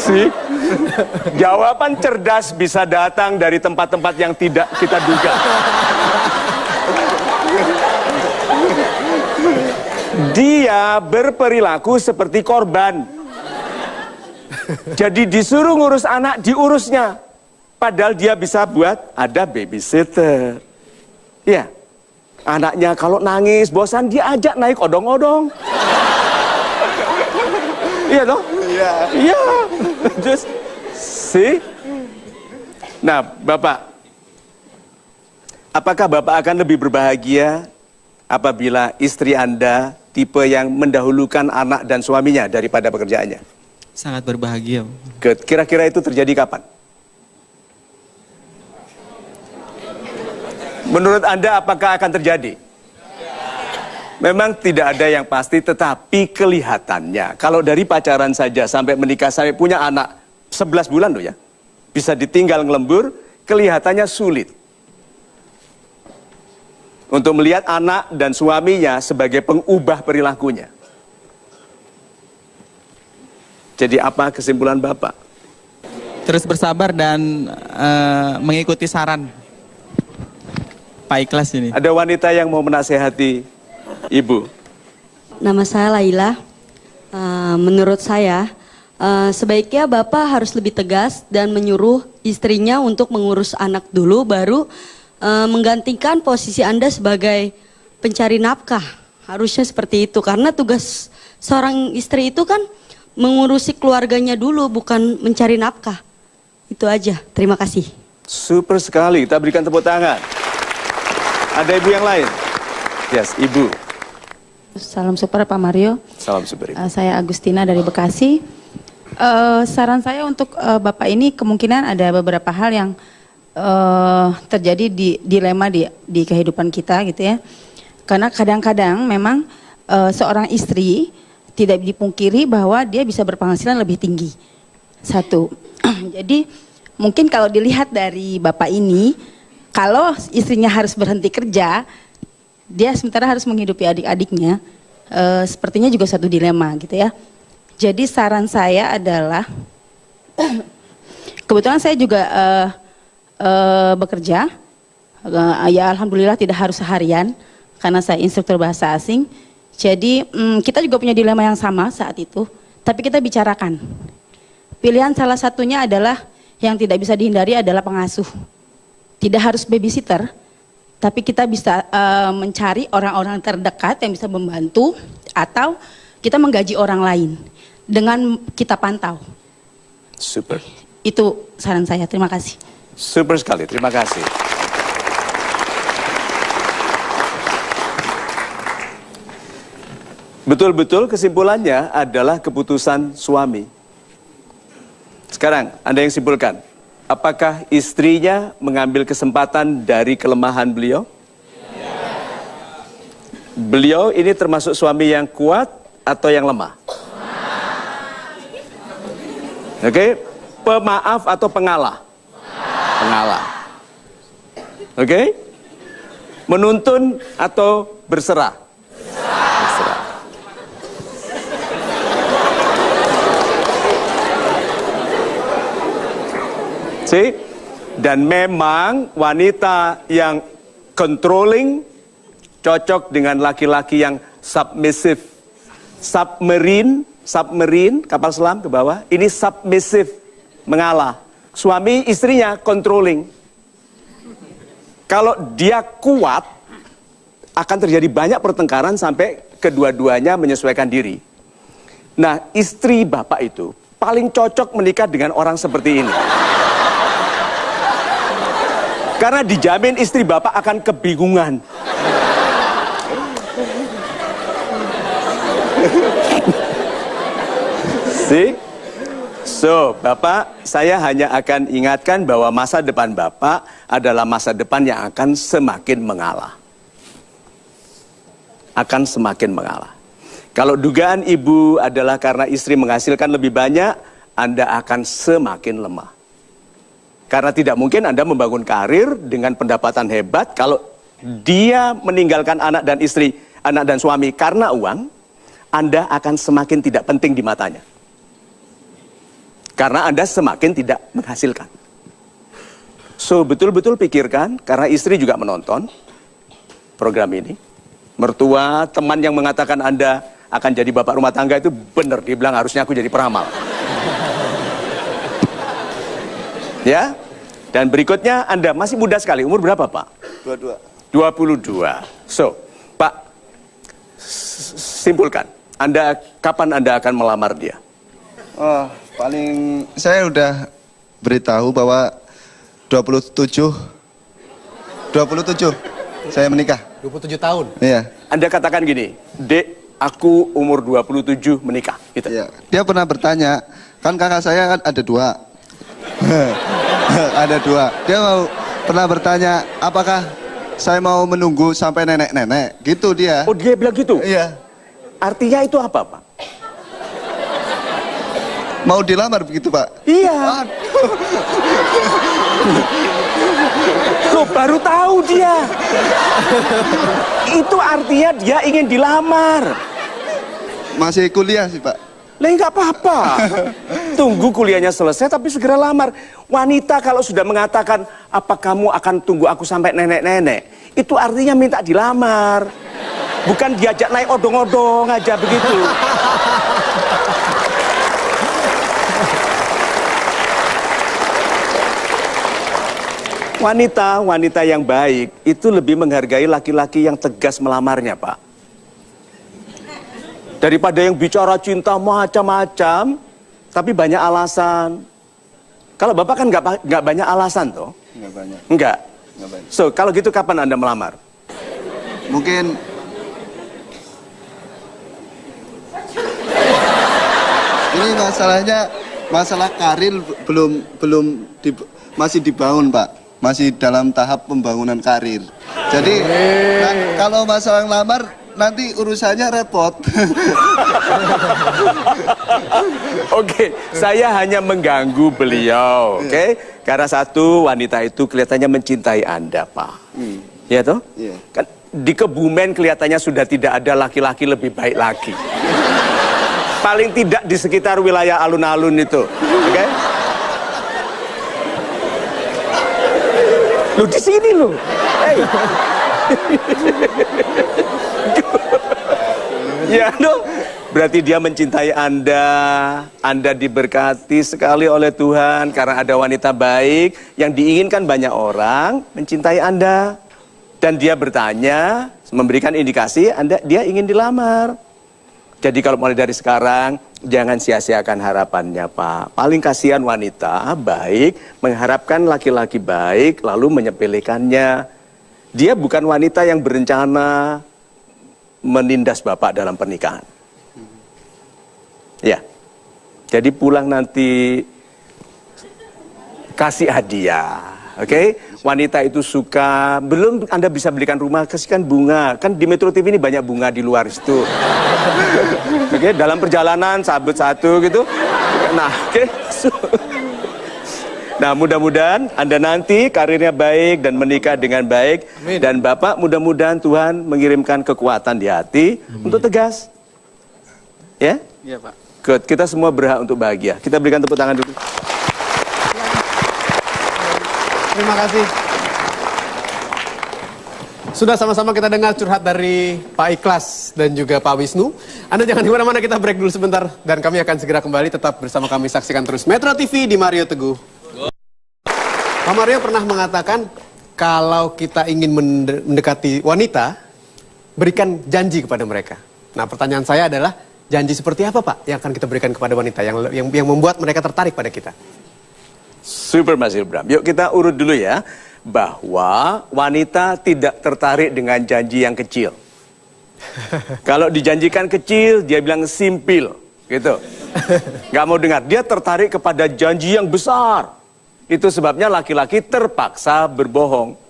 Sih, jawaban cerdas bisa datang dari tempat-tempat yang tidak kita duga. Dia berperilaku seperti korban. Jadi disuruh ngurus anak, diurusnya. Padahal dia bisa buat ada babysitter. Ya, anaknya kalau nangis, bosan, dia ajak naik odong-odong. Iya dong? Iya. Iya. Just see. Nah, Bapak, apakah Bapak akan lebih berbahagia apabila istri Anda tipe yang mendahulukan anak dan suaminya daripada pekerjaannya? Sangat berbahagia. Kira-kira itu terjadi kapan? Menurut Anda apakah akan terjadi? Memang tidak ada yang pasti, tetapi kelihatannya. Kalau dari pacaran saja sampai menikah, sampai punya anak 11 bulan loh ya, bisa ditinggal ngelembur, kelihatannya sulit. Untuk melihat anak dan suaminya sebagai pengubah perilakunya. Jadi apa kesimpulan Bapak? Terus bersabar dan mengikuti saran Pak Ikhlas ini. Ada wanita yang mau menasehati Ibu. Nama saya Laila. Menurut saya, sebaiknya Bapak harus lebih tegas dan menyuruh istrinya untuk mengurus anak dulu, baru menggantikan posisi Anda sebagai pencari nafkah. Harusnya seperti itu, karena tugas seorang istri itu kan mengurusi keluarganya dulu, bukan mencari nafkah. Itu aja, terima kasih. Super sekali, kita berikan tepuk tangan. Ada ibu yang lain? Yes, Ibu. Salam super Pak Mario. Salam super Ibu. Saya Agustina dari Bekasi. Saran saya untuk Bapak ini kemungkinan ada beberapa hal yang terjadi di dilema di kehidupan kita gitu ya. Karena kadang-kadang memang seorang istri tidak dipungkiri bahwa dia bisa berpenghasilan lebih tinggi. Satu. Jadi mungkin kalau dilihat dari Bapak ini, kalau istrinya harus berhenti kerja, dia sementara harus menghidupi adik-adiknya, sepertinya juga satu dilema gitu ya. Jadi saran saya adalah, kebetulan saya juga bekerja, ya alhamdulillah tidak harus seharian, karena saya instruktur bahasa asing. Jadi kita juga punya dilema yang sama saat itu, tapi kita bicarakan. Pilihan salah satunya adalah yang tidak bisa dihindari adalah pengasuh. Tidak harus babysitter, tapi kita bisa mencari orang-orang terdekat yang bisa membantu, atau kita menggaji orang lain dengan kita pantau. Super. Itu saran saya, terima kasih. Super sekali, terima kasih. Betul-betul kesimpulannya adalah keputusan suami. Sekarang Anda yang simpulkan, apakah istrinya mengambil kesempatan dari kelemahan beliau? Beliau ini termasuk suami yang kuat atau yang lemah? Oke, pemaaf atau pengalah? Pengalah. Oke? Menuntun atau berserah? Berserah. See? Dan memang wanita yang controlling cocok dengan laki-laki yang submissive. Submarine, kapal selam ke bawah, ini submissive, mengalah. Suami istrinya controlling. Kalau dia kuat, akan terjadi banyak pertengkaran sampai kedua-duanya menyesuaikan diri. Nah, istri bapak itu paling cocok menikah dengan orang seperti ini. Karena dijamin istri bapak akan kebingungan. See? So, Bapak, saya hanya akan ingatkan bahwa masa depan Bapak adalah masa depan yang akan semakin mengalah. Akan semakin mengalah. Kalau dugaan ibu adalah karena istri menghasilkan lebih banyak, Anda akan semakin lemah. Karena tidak mungkin Anda membangun karir dengan pendapatan hebat kalau dia meninggalkan anak dan istri, anak dan suami karena uang, Anda akan semakin tidak penting di matanya. Karena Anda semakin tidak menghasilkan. So, betul-betul pikirkan, karena istri juga menonton program ini. Mertua, teman yang mengatakan Anda akan jadi bapak rumah tangga itu benar. Dia bilang harusnya aku jadi peramal. Ya. Dan berikutnya Anda masih muda sekali. Umur berapa, Pak? 22. So, Pak, simpulkan. Kapan Anda akan melamar dia? Oh, paling saya udah beritahu bahwa 27 saya menikah. 27 tahun? Iya. Anda katakan gini, Dek, aku umur 27 menikah. Gitu. Iya. Dia pernah bertanya, kan kakak saya kan ada 2. Ada 2. Dia pernah bertanya, apakah saya mau menunggu sampai nenek-nenek? Gitu dia. Oh, dia bilang gitu? Iya. Artinya itu apa, Pak? Mau dilamar begitu, Pak? Iya. Loh, baru tahu dia. Itu artinya dia ingin dilamar. Masih kuliah sih, Pak. Lah, nggak apa-apa. Tunggu kuliahnya selesai tapi segera lamar. Wanita kalau sudah mengatakan, apa kamu akan tunggu aku sampai nenek-nenek, itu artinya minta dilamar. Bukan diajak naik odong-odong aja begitu. Wanita yang baik itu lebih menghargai laki-laki yang tegas melamarnya, Pak. Daripada yang bicara cinta macam-macam, tapi banyak alasan. Kalau Bapak kan nggak banyak alasan, toh? Nggak banyak. Nggak. Nggak banyak. So, kalau gitu kapan Anda melamar? Mungkin ini masalah karir masih dibangun, Pak. Masih dalam tahap pembangunan karir. Jadi kalau masalah lamar nanti urusannya repot. Oke, saya hanya mengganggu beliau, oke? Karena satu, wanita itu kelihatannya mencintai Anda, Pak. Ya toh? Iya. Kan di Kebumen kelihatannya sudah tidak ada laki-laki lebih baik lagi. Paling tidak di sekitar wilayah alun-alun itu, oke? Lu di sini lu. Hey. Ya dong. Berarti dia mencintai Anda. Anda diberkati sekali oleh Tuhan karena ada wanita baik yang diinginkan banyak orang mencintai Anda. Dan dia bertanya, memberikan indikasi dia ingin dilamar. Jadi kalau mulai dari sekarang, jangan sia-siakan harapannya, Pak. Paling kasihan wanita baik, mengharapkan laki-laki baik, lalu menyepelekannya. Dia bukan wanita yang berencana menindas Bapak dalam pernikahan. Ya. Jadi pulang nanti kasih hadiah. Oke, wanita itu suka, belum Anda bisa belikan rumah, kasihkan bunga. Kan di Metro TV ini banyak bunga di luar situ. Oke, dalam perjalanan sabut satu gitu. Nah, oke. Nah, mudah-mudahan Anda nanti karirnya baik dan menikah dengan baik. Amin. Dan Bapak mudah-mudahan Tuhan mengirimkan kekuatan di hati untuk tegas. Ya? Iya, Pak. Good, kita semua berhak untuk bahagia. Kita berikan tepuk tangan dulu. terima kasih. Sudah sama-sama kita dengar curhat dari Pak Ikhlas dan juga Pak Wisnu. Anda jangan kemana-mana, kita break dulu sebentar. Dan kami akan segera kembali, tetap bersama kami, saksikan terus Metro TV di Mario Teguh. Pak Mario pernah mengatakan, kalau kita ingin mendekati wanita, berikan janji kepada mereka. Nah, pertanyaan saya adalah, janji seperti apa Pak yang akan kita berikan kepada wanita yang membuat mereka tertarik pada kita? Super Mas Ilbram. Yuk kita urut dulu ya. Bahwa wanita tidak tertarik dengan janji yang kecil. Kalau dijanjikan kecil, dia bilang simpil, gitu. Gak mau dengar. Dia tertarik kepada janji yang besar. Itu sebabnya laki-laki terpaksa berbohong.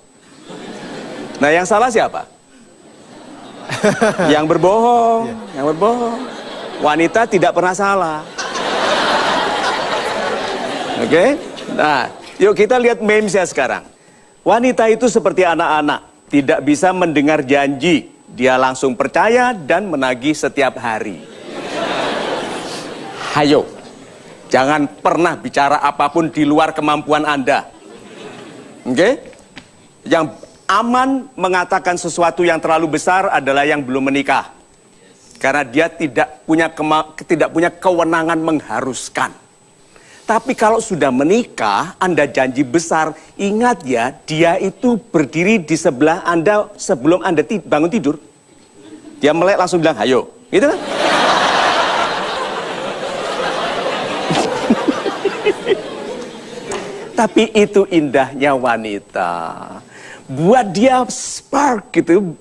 Nah, yang salah siapa? Yang berbohong, yang berbohong. Wanita tidak pernah salah. Oke? Nah, yuk kita lihat memesnya sekarang. Wanita itu seperti anak-anak, tidak bisa mendengar janji. Dia langsung percaya dan menagih setiap hari. Hayo, jangan pernah bicara apapun di luar kemampuan Anda. Oke? Yang aman mengatakan sesuatu yang terlalu besar adalah yang belum menikah. Karena dia tidak punya kewenangan mengharuskan. Tapi kalau sudah menikah, Anda janji besar, ingat ya, dia itu berdiri di sebelah Anda sebelum Anda bangun tidur. Dia melek langsung bilang, hayo. Gitu kan? Tapi itu indahnya wanita. Buat dia spark gitu,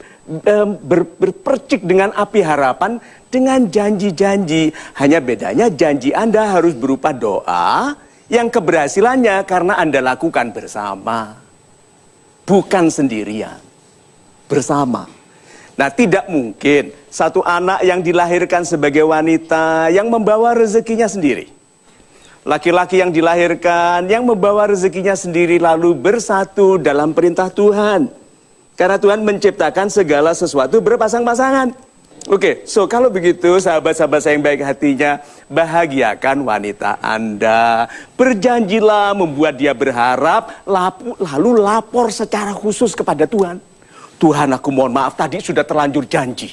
berpercik dengan api harapan, dengan janji-janji. Hanya bedanya janji Anda harus berupa doa yang keberhasilannya karena Anda lakukan bersama. Bukan sendirian. Bersama. Nah, tidak mungkin satu anak yang dilahirkan sebagai wanita yang membawa rezekinya sendiri. Laki-laki yang dilahirkan yang membawa rezekinya sendiri lalu bersatu dalam perintah Tuhan. Karena Tuhan menciptakan segala sesuatu berpasang-pasangan. Oke, so kalau begitu sahabat-sahabat saya yang baik hatinya, bahagiakan wanita Anda. Berjanjilah membuat dia berharap, lalu lapor secara khusus kepada Tuhan. Tuhan, aku mohon maaf tadi sudah terlanjur janji.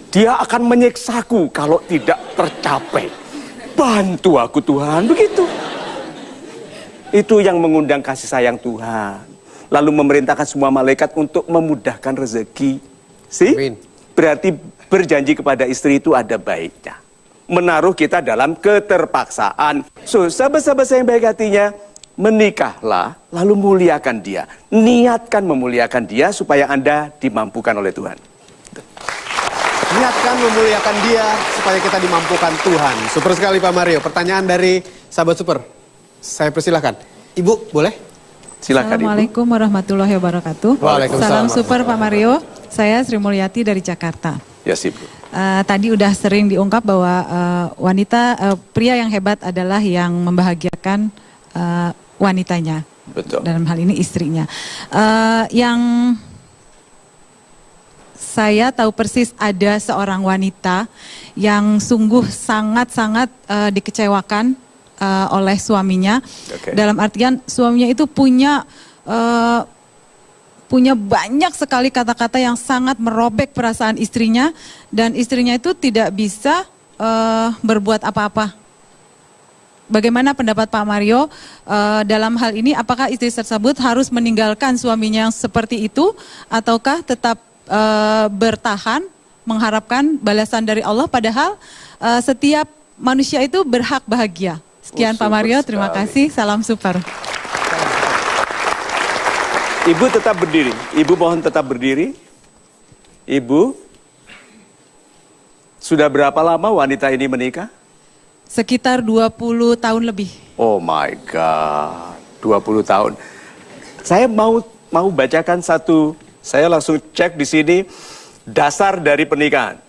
Dia akan menyiksaku kalau tidak tercapai. Bantu aku Tuhan, begitu. Itu yang mengundang kasih sayang Tuhan. Lalu memerintahkan semua malaikat untuk memudahkan rezeki. Amin. Berarti berjanji kepada istri itu ada baiknya. Menaruh kita dalam keterpaksaan. So, sahabat-sahabat saya yang baik hatinya, menikahlah, lalu muliakan dia. Niatkan memuliakan dia supaya Anda dimampukan oleh Tuhan. Niatkan memuliakan dia supaya kita dimampukan Tuhan. Super sekali Pak Mario. Pertanyaan dari sahabat super. Saya persilahkan. Ibu, boleh? Silakan Ibu. Assalamualaikum warahmatullahi wabarakatuh. Waalaikumsalam. Salam super Pak Mario. Saya Sri Mulyati dari Jakarta. Ya sih, Bu. Tadi udah sering diungkap bahwa pria yang hebat adalah yang membahagiakan wanitanya. Betul. Dalam hal ini istrinya. Yang saya tahu persis ada seorang wanita yang sungguh sangat-sangat dikecewakan oleh suaminya. Okay. Dalam artian suaminya itu punya banyak sekali kata-kata yang sangat merobek perasaan istrinya, dan istrinya itu tidak bisa berbuat apa-apa. Bagaimana pendapat Pak Mario dalam hal ini? Apakah istri tersebut harus meninggalkan suaminya yang seperti itu, ataukah tetap bertahan mengharapkan balasan dari Allah, padahal setiap manusia itu berhak bahagia? Sekian Pak Mario, terima kasih, salam super. Ibu tetap berdiri. Ibu mohon tetap berdiri. Ibu, sudah berapa lama wanita ini menikah? Sekitar 20 tahun lebih. Oh my God, 20 tahun. Saya mau bacakan satu, saya langsung cek di sini dasar dari pernikahan.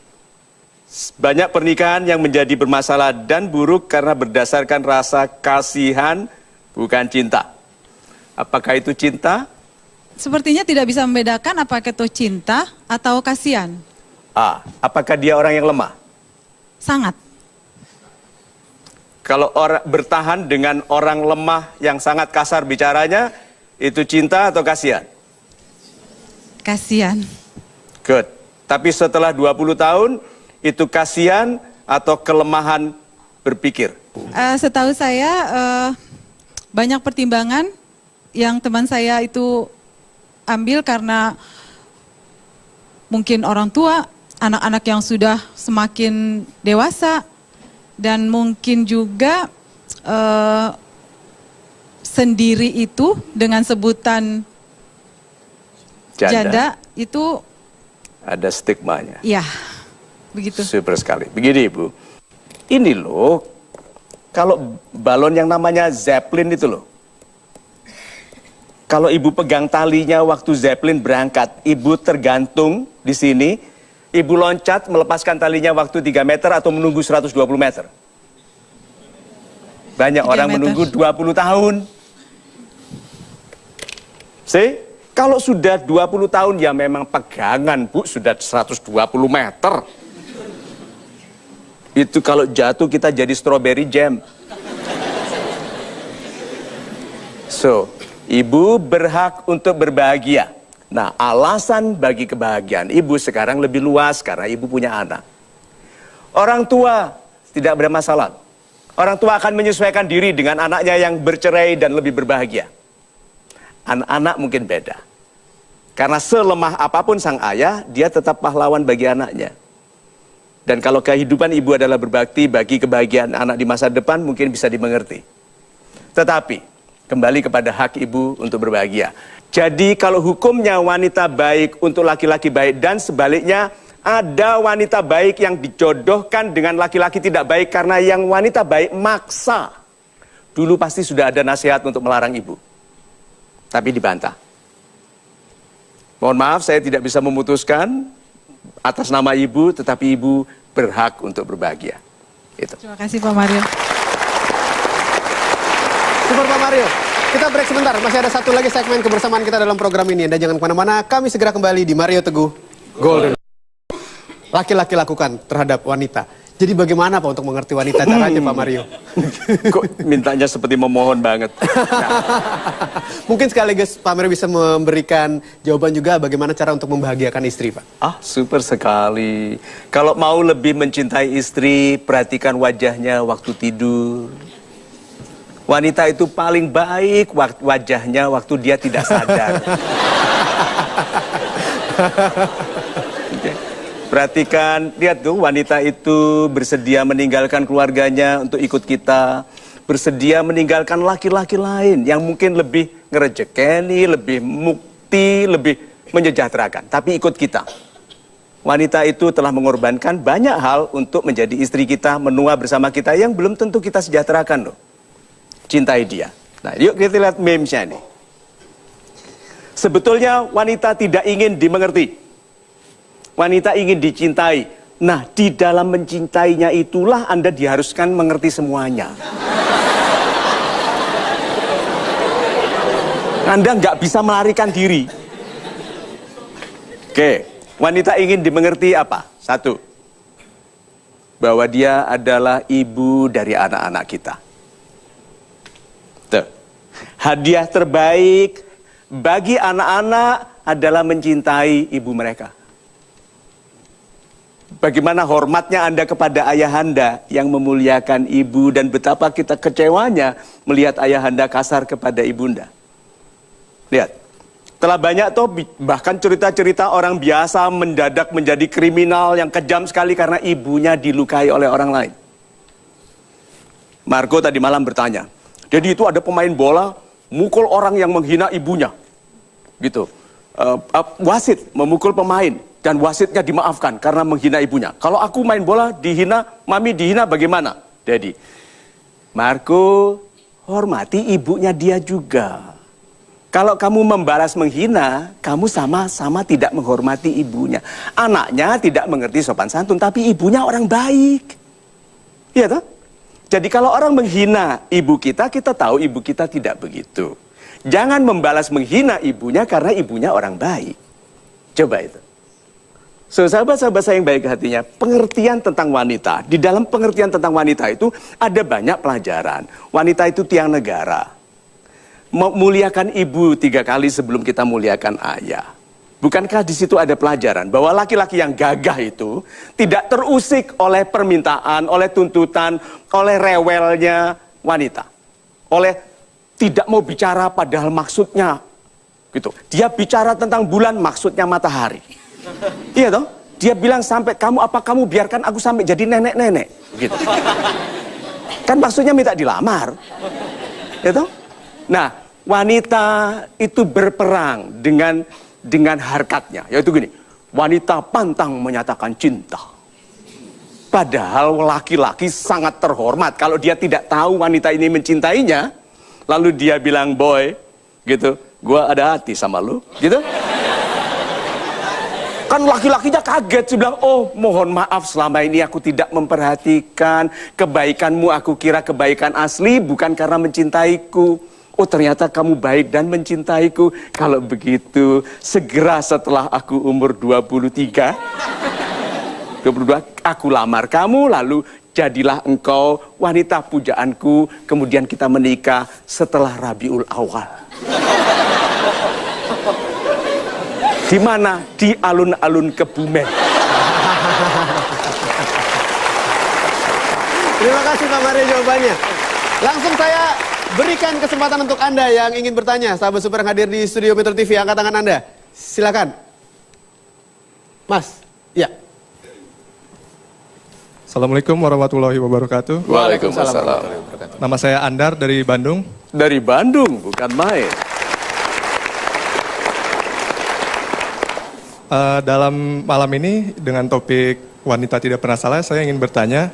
Banyak pernikahan yang menjadi bermasalah dan buruk karena berdasarkan rasa kasihan, bukan cinta. Apakah itu cinta? Sepertinya tidak bisa membedakan apakah itu cinta atau kasihan. Apakah dia orang yang lemah? Sangat. Kalau orang bertahan dengan orang lemah yang sangat kasar bicaranya, Itu cinta atau kasihan? Kasihan. Good. Tapi setelah 20 tahun, itu kasihan atau kelemahan berpikir? Setahu saya banyak pertimbangan yang teman saya itu ambil karena mungkin orang tua, anak-anak yang sudah semakin dewasa, dan mungkin juga sendiri itu dengan sebutan janda itu ada stigmanya. ya begitu. Super sekali. Begini Ibu, ini loh, kalau balon yang namanya Zeppelin itu loh, kalau Ibu pegang talinya waktu Zeppelin berangkat, Ibu tergantung di sini, Ibu loncat melepaskan talinya waktu 3 meter atau menunggu 120 meter. Banyak orang meter. menunggu 20 tahun. See? Kalau sudah 20 tahun ya memang pegangan Bu, sudah 120 meter. Itu kalau jatuh kita jadi strawberry jam. So, Ibu berhak untuk berbahagia. Nah, alasan bagi kebahagiaan Ibu sekarang lebih luas karena Ibu punya anak. Orang tua tidak bermasalah. Orang tua akan menyesuaikan diri dengan anaknya yang bercerai dan lebih berbahagia. Anak-anak mungkin beda. Karena selemah apapun sang ayah, dia tetap pahlawan bagi anaknya. Dan kalau kehidupan ibu adalah berbakti bagi kebahagiaan anak di masa depan, mungkin bisa dimengerti. Tetapi, kembali kepada hak ibu untuk berbahagia. Jadi kalau hukumnya wanita baik untuk laki-laki baik dan sebaliknya, ada wanita baik yang dijodohkan dengan laki-laki tidak baik karena yang wanita baik maksa. Dulu pasti sudah ada nasihat untuk melarang ibu. Tapi dibantah. Mohon maaf, saya tidak bisa memutuskan atas nama ibu, tetapi ibu berhak untuk berbahagia. Itu. Terima kasih Pak Mario. Super Pak Mario. Kita break sebentar, masih ada satu lagi segmen kebersamaan kita dalam program ini. Anda jangan kemana-mana, kami segera kembali di Mario Teguh Golden. Laki-laki lakukan terhadap wanita. Jadi bagaimana Pak untuk mengerti wanita caranya Pak Mario? Kok mintanya seperti memohon banget. Mungkin sekaligus Pak Mario bisa memberikan jawaban juga bagaimana cara untuk membahagiakan istri Pak. Ah, super sekali. Kalau mau lebih mencintai istri, perhatikan wajahnya waktu tidur. Wanita itu paling baik wajahnya waktu dia tidak sadar. Perhatikan, lihat tuh wanita itu bersedia meninggalkan keluarganya untuk ikut kita. Bersedia meninggalkan laki-laki lain yang mungkin lebih ngerejekeni, lebih mukti, lebih menyejahterakan. Tapi ikut kita. Wanita itu telah mengorbankan banyak hal untuk menjadi istri kita, menua bersama kita yang belum tentu kita sejahterakan loh. Cintai dia. Nah yuk kita lihat memesnya nih. Sebetulnya wanita tidak ingin dimengerti. Wanita ingin dicintai. Nah, di dalam mencintainya itulah Anda diharuskan mengerti semuanya. Anda nggak bisa melarikan diri. Oke, wanita ingin dimengerti apa? Satu, bahwa dia adalah ibu dari anak-anak kita. Tuh. Hadiah terbaik bagi anak-anak adalah mencintai ibu mereka. Bagaimana hormatnya Anda kepada ayahanda yang memuliakan ibu dan betapa kita kecewanya melihat ayahanda kasar kepada ibunda. Lihat, telah banyak toh bahkan cerita-cerita orang biasa mendadak menjadi kriminal yang kejam sekali karena ibunya dilukai oleh orang lain. Marco tadi malam bertanya, jadi itu ada pemain bola mukul orang yang menghina ibunya. Gitu. Wasit memukul pemain. Dan wasitnya dimaafkan karena menghina ibunya. Kalau aku main bola dihina, mami dihina bagaimana? Daddy, Marco, hormati ibunya dia juga. Kalau kamu membalas menghina, kamu sama-sama tidak menghormati ibunya. Anaknya tidak mengerti sopan santun, tapi ibunya orang baik. Iya toh? Jadi kalau orang menghina ibu kita tahu ibu kita tidak begitu. Jangan membalas menghina ibunya karena ibunya orang baik. Coba itu. So, sahabat-sahabat saya yang baik hatinya, pengertian tentang wanita. Di dalam pengertian tentang wanita itu ada banyak pelajaran. Wanita itu tiang negara. memuliakan ibu 3 kali sebelum kita muliakan ayah. Bukankah di situ ada pelajaran bahwa laki-laki yang gagah itu tidak terusik oleh permintaan, oleh tuntutan, oleh rewelnya wanita, oleh tidak mau bicara padahal maksudnya gitu. Dia bicara tentang bulan, maksudnya matahari. Iya toh? Dia bilang sampai kamu biarkan aku sampai jadi nenek-nenek gitu. Kan maksudnya minta dilamar. Ya toh? Nah, wanita itu berperang dengan harkatnya, yaitu gini, wanita pantang menyatakan cinta. Padahal laki-laki sangat terhormat kalau dia tidak tahu wanita ini mencintainya, lalu dia bilang, boy, gitu, gua ada hati sama lu, gitu. Kan laki-lakinya kaget, dia bilang, oh mohon maaf selama ini aku tidak memperhatikan kebaikanmu, aku kira kebaikan asli bukan karena mencintaiku. Oh ternyata kamu baik dan mencintaiku. Kalau begitu segera setelah aku umur 22 aku lamar kamu, lalu jadilah engkau wanita pujaanku, kemudian kita menikah setelah Rabiul Awal. Di mana? Di alun-alun Kebumen. Terima kasih Pak Mario jawabannya. Langsung saya berikan kesempatan untuk Anda yang ingin bertanya. Sahabat Super yang hadir di studio Metro TV, angkat tangan Anda. Silakan. Mas, ya. Assalamualaikum warahmatullahi wabarakatuh. Waalaikumsalam. Nama saya Andar dari Bandung. Dari Bandung, bukan main. Dalam malam ini dengan topik wanita tidak pernah salah, saya ingin bertanya,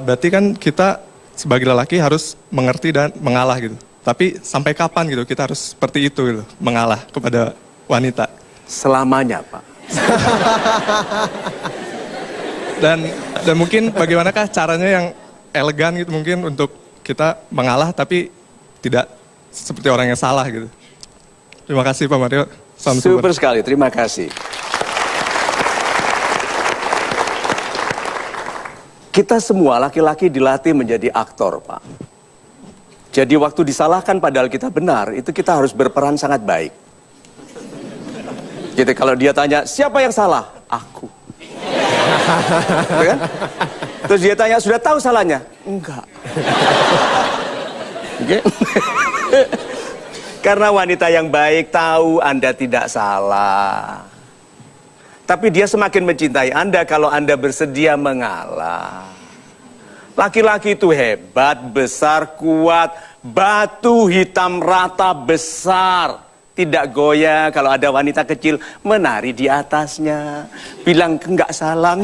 berarti kan kita sebagai lelaki harus mengerti dan mengalah gitu. Tapi sampai kapan gitu kita harus seperti itu gitu, mengalah kepada wanita? Selamanya, Pak. Dan mungkin bagaimanakah caranya yang elegan gitu mungkin untuk kita mengalah tapi tidak seperti orang yang salah gitu. Terima kasih Pak Mario. Super sekali, terima kasih. Kita semua laki-laki dilatih menjadi aktor, Pak. Jadi waktu disalahkan padahal kita benar, itu kita harus berperan sangat baik. Jadi kalau dia tanya, siapa yang salah? Aku. Kan? Terus dia tanya, sudah tahu salahnya? Enggak. Oke? Karena wanita yang baik tahu Anda tidak salah. Tapi dia semakin mencintai Anda kalau Anda bersedia mengalah. Laki-laki itu hebat, besar, kuat, batu hitam rata besar. Tidak goyah kalau ada wanita kecil menari di atasnya. Bilang enggak salah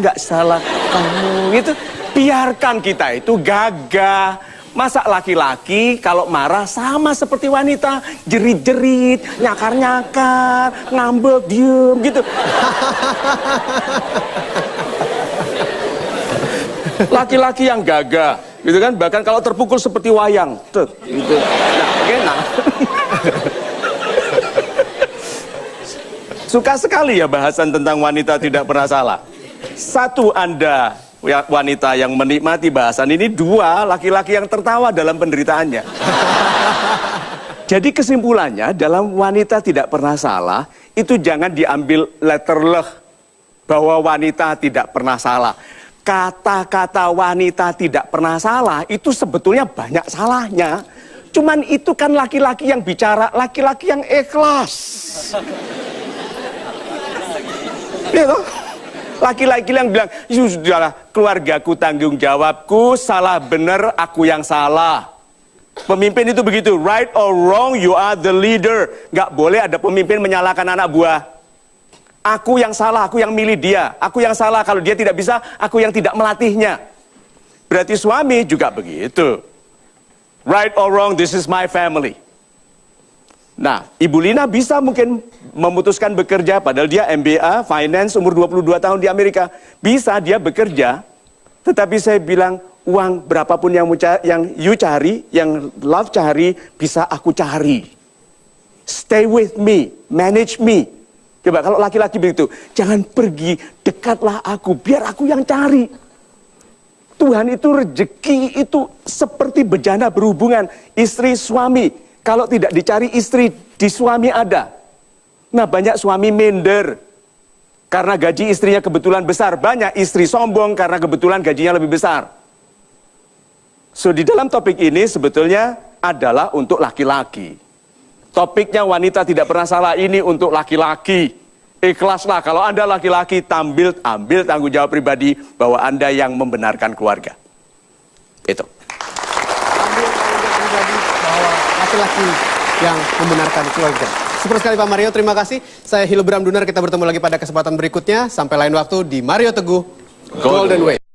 kamu. Itu biarkan kita itu gagah. Masa laki-laki kalau marah sama seperti wanita, jerit-jerit, nyakar-nyakar, ngambek, diem gitu. Laki-laki yang gagah, gitu kan? Bahkan kalau terpukul seperti wayang, gitu. Nah, enak. Suka sekali ya bahasan tentang wanita tidak pernah salah. Satu, Anda wanita yang menikmati bahasan ini, 2, laki-laki yang tertawa dalam penderitaannya. Jadi kesimpulannya, dalam wanita tidak pernah salah, itu jangan diambil letter leh bahwa wanita tidak pernah salah. Kata-kata wanita tidak pernah salah itu sebetulnya banyak salahnya. Cuman itu kan laki-laki yang bicara, laki-laki yang ikhlas. Gitu. Laki-laki yang bilang, sudahlah, keluargaku tanggung jawabku, salah benar aku yang salah. Pemimpin itu begitu, right or wrong, you are the leader. Gak boleh ada pemimpin menyalahkan anak buah. Aku yang salah, aku yang milih dia. Aku yang salah, kalau dia tidak bisa, aku yang tidak melatihnya. Berarti suami juga begitu. Right or wrong, this is my family. Nah, Ibu Lina bisa mungkin memutuskan bekerja, padahal dia MBA, finance, umur 22 tahun di Amerika. Bisa dia bekerja, tetapi saya bilang, uang berapapun yang you cari, yang love cari, bisa aku cari. Stay with me, manage me. Coba kalau laki-laki begitu, jangan pergi, dekatlah aku, biar aku yang cari. Tuhan itu rezeki itu seperti bejana berhubungan, istri suami. Kalau tidak dicari istri, di suami ada. Nah, banyak suami minder karena gaji istrinya kebetulan besar. Banyak istri sombong karena kebetulan gajinya lebih besar. So, di dalam topik ini sebetulnya adalah untuk laki-laki. Topiknya wanita tidak pernah salah, ini untuk laki-laki. Ikhlaslah kalau Anda laki-laki, ambil tanggung jawab pribadi bahwa Anda yang membenarkan keluarga. Itu. Ambil tanggung jawab pribadi bahwa laki-laki yang membenarkan keluarga. Super sekali Pak Mario, terima kasih. Saya Hilbram Dunar, kita bertemu lagi pada kesempatan berikutnya. Sampai lain waktu di Mario Teguh Golden Way.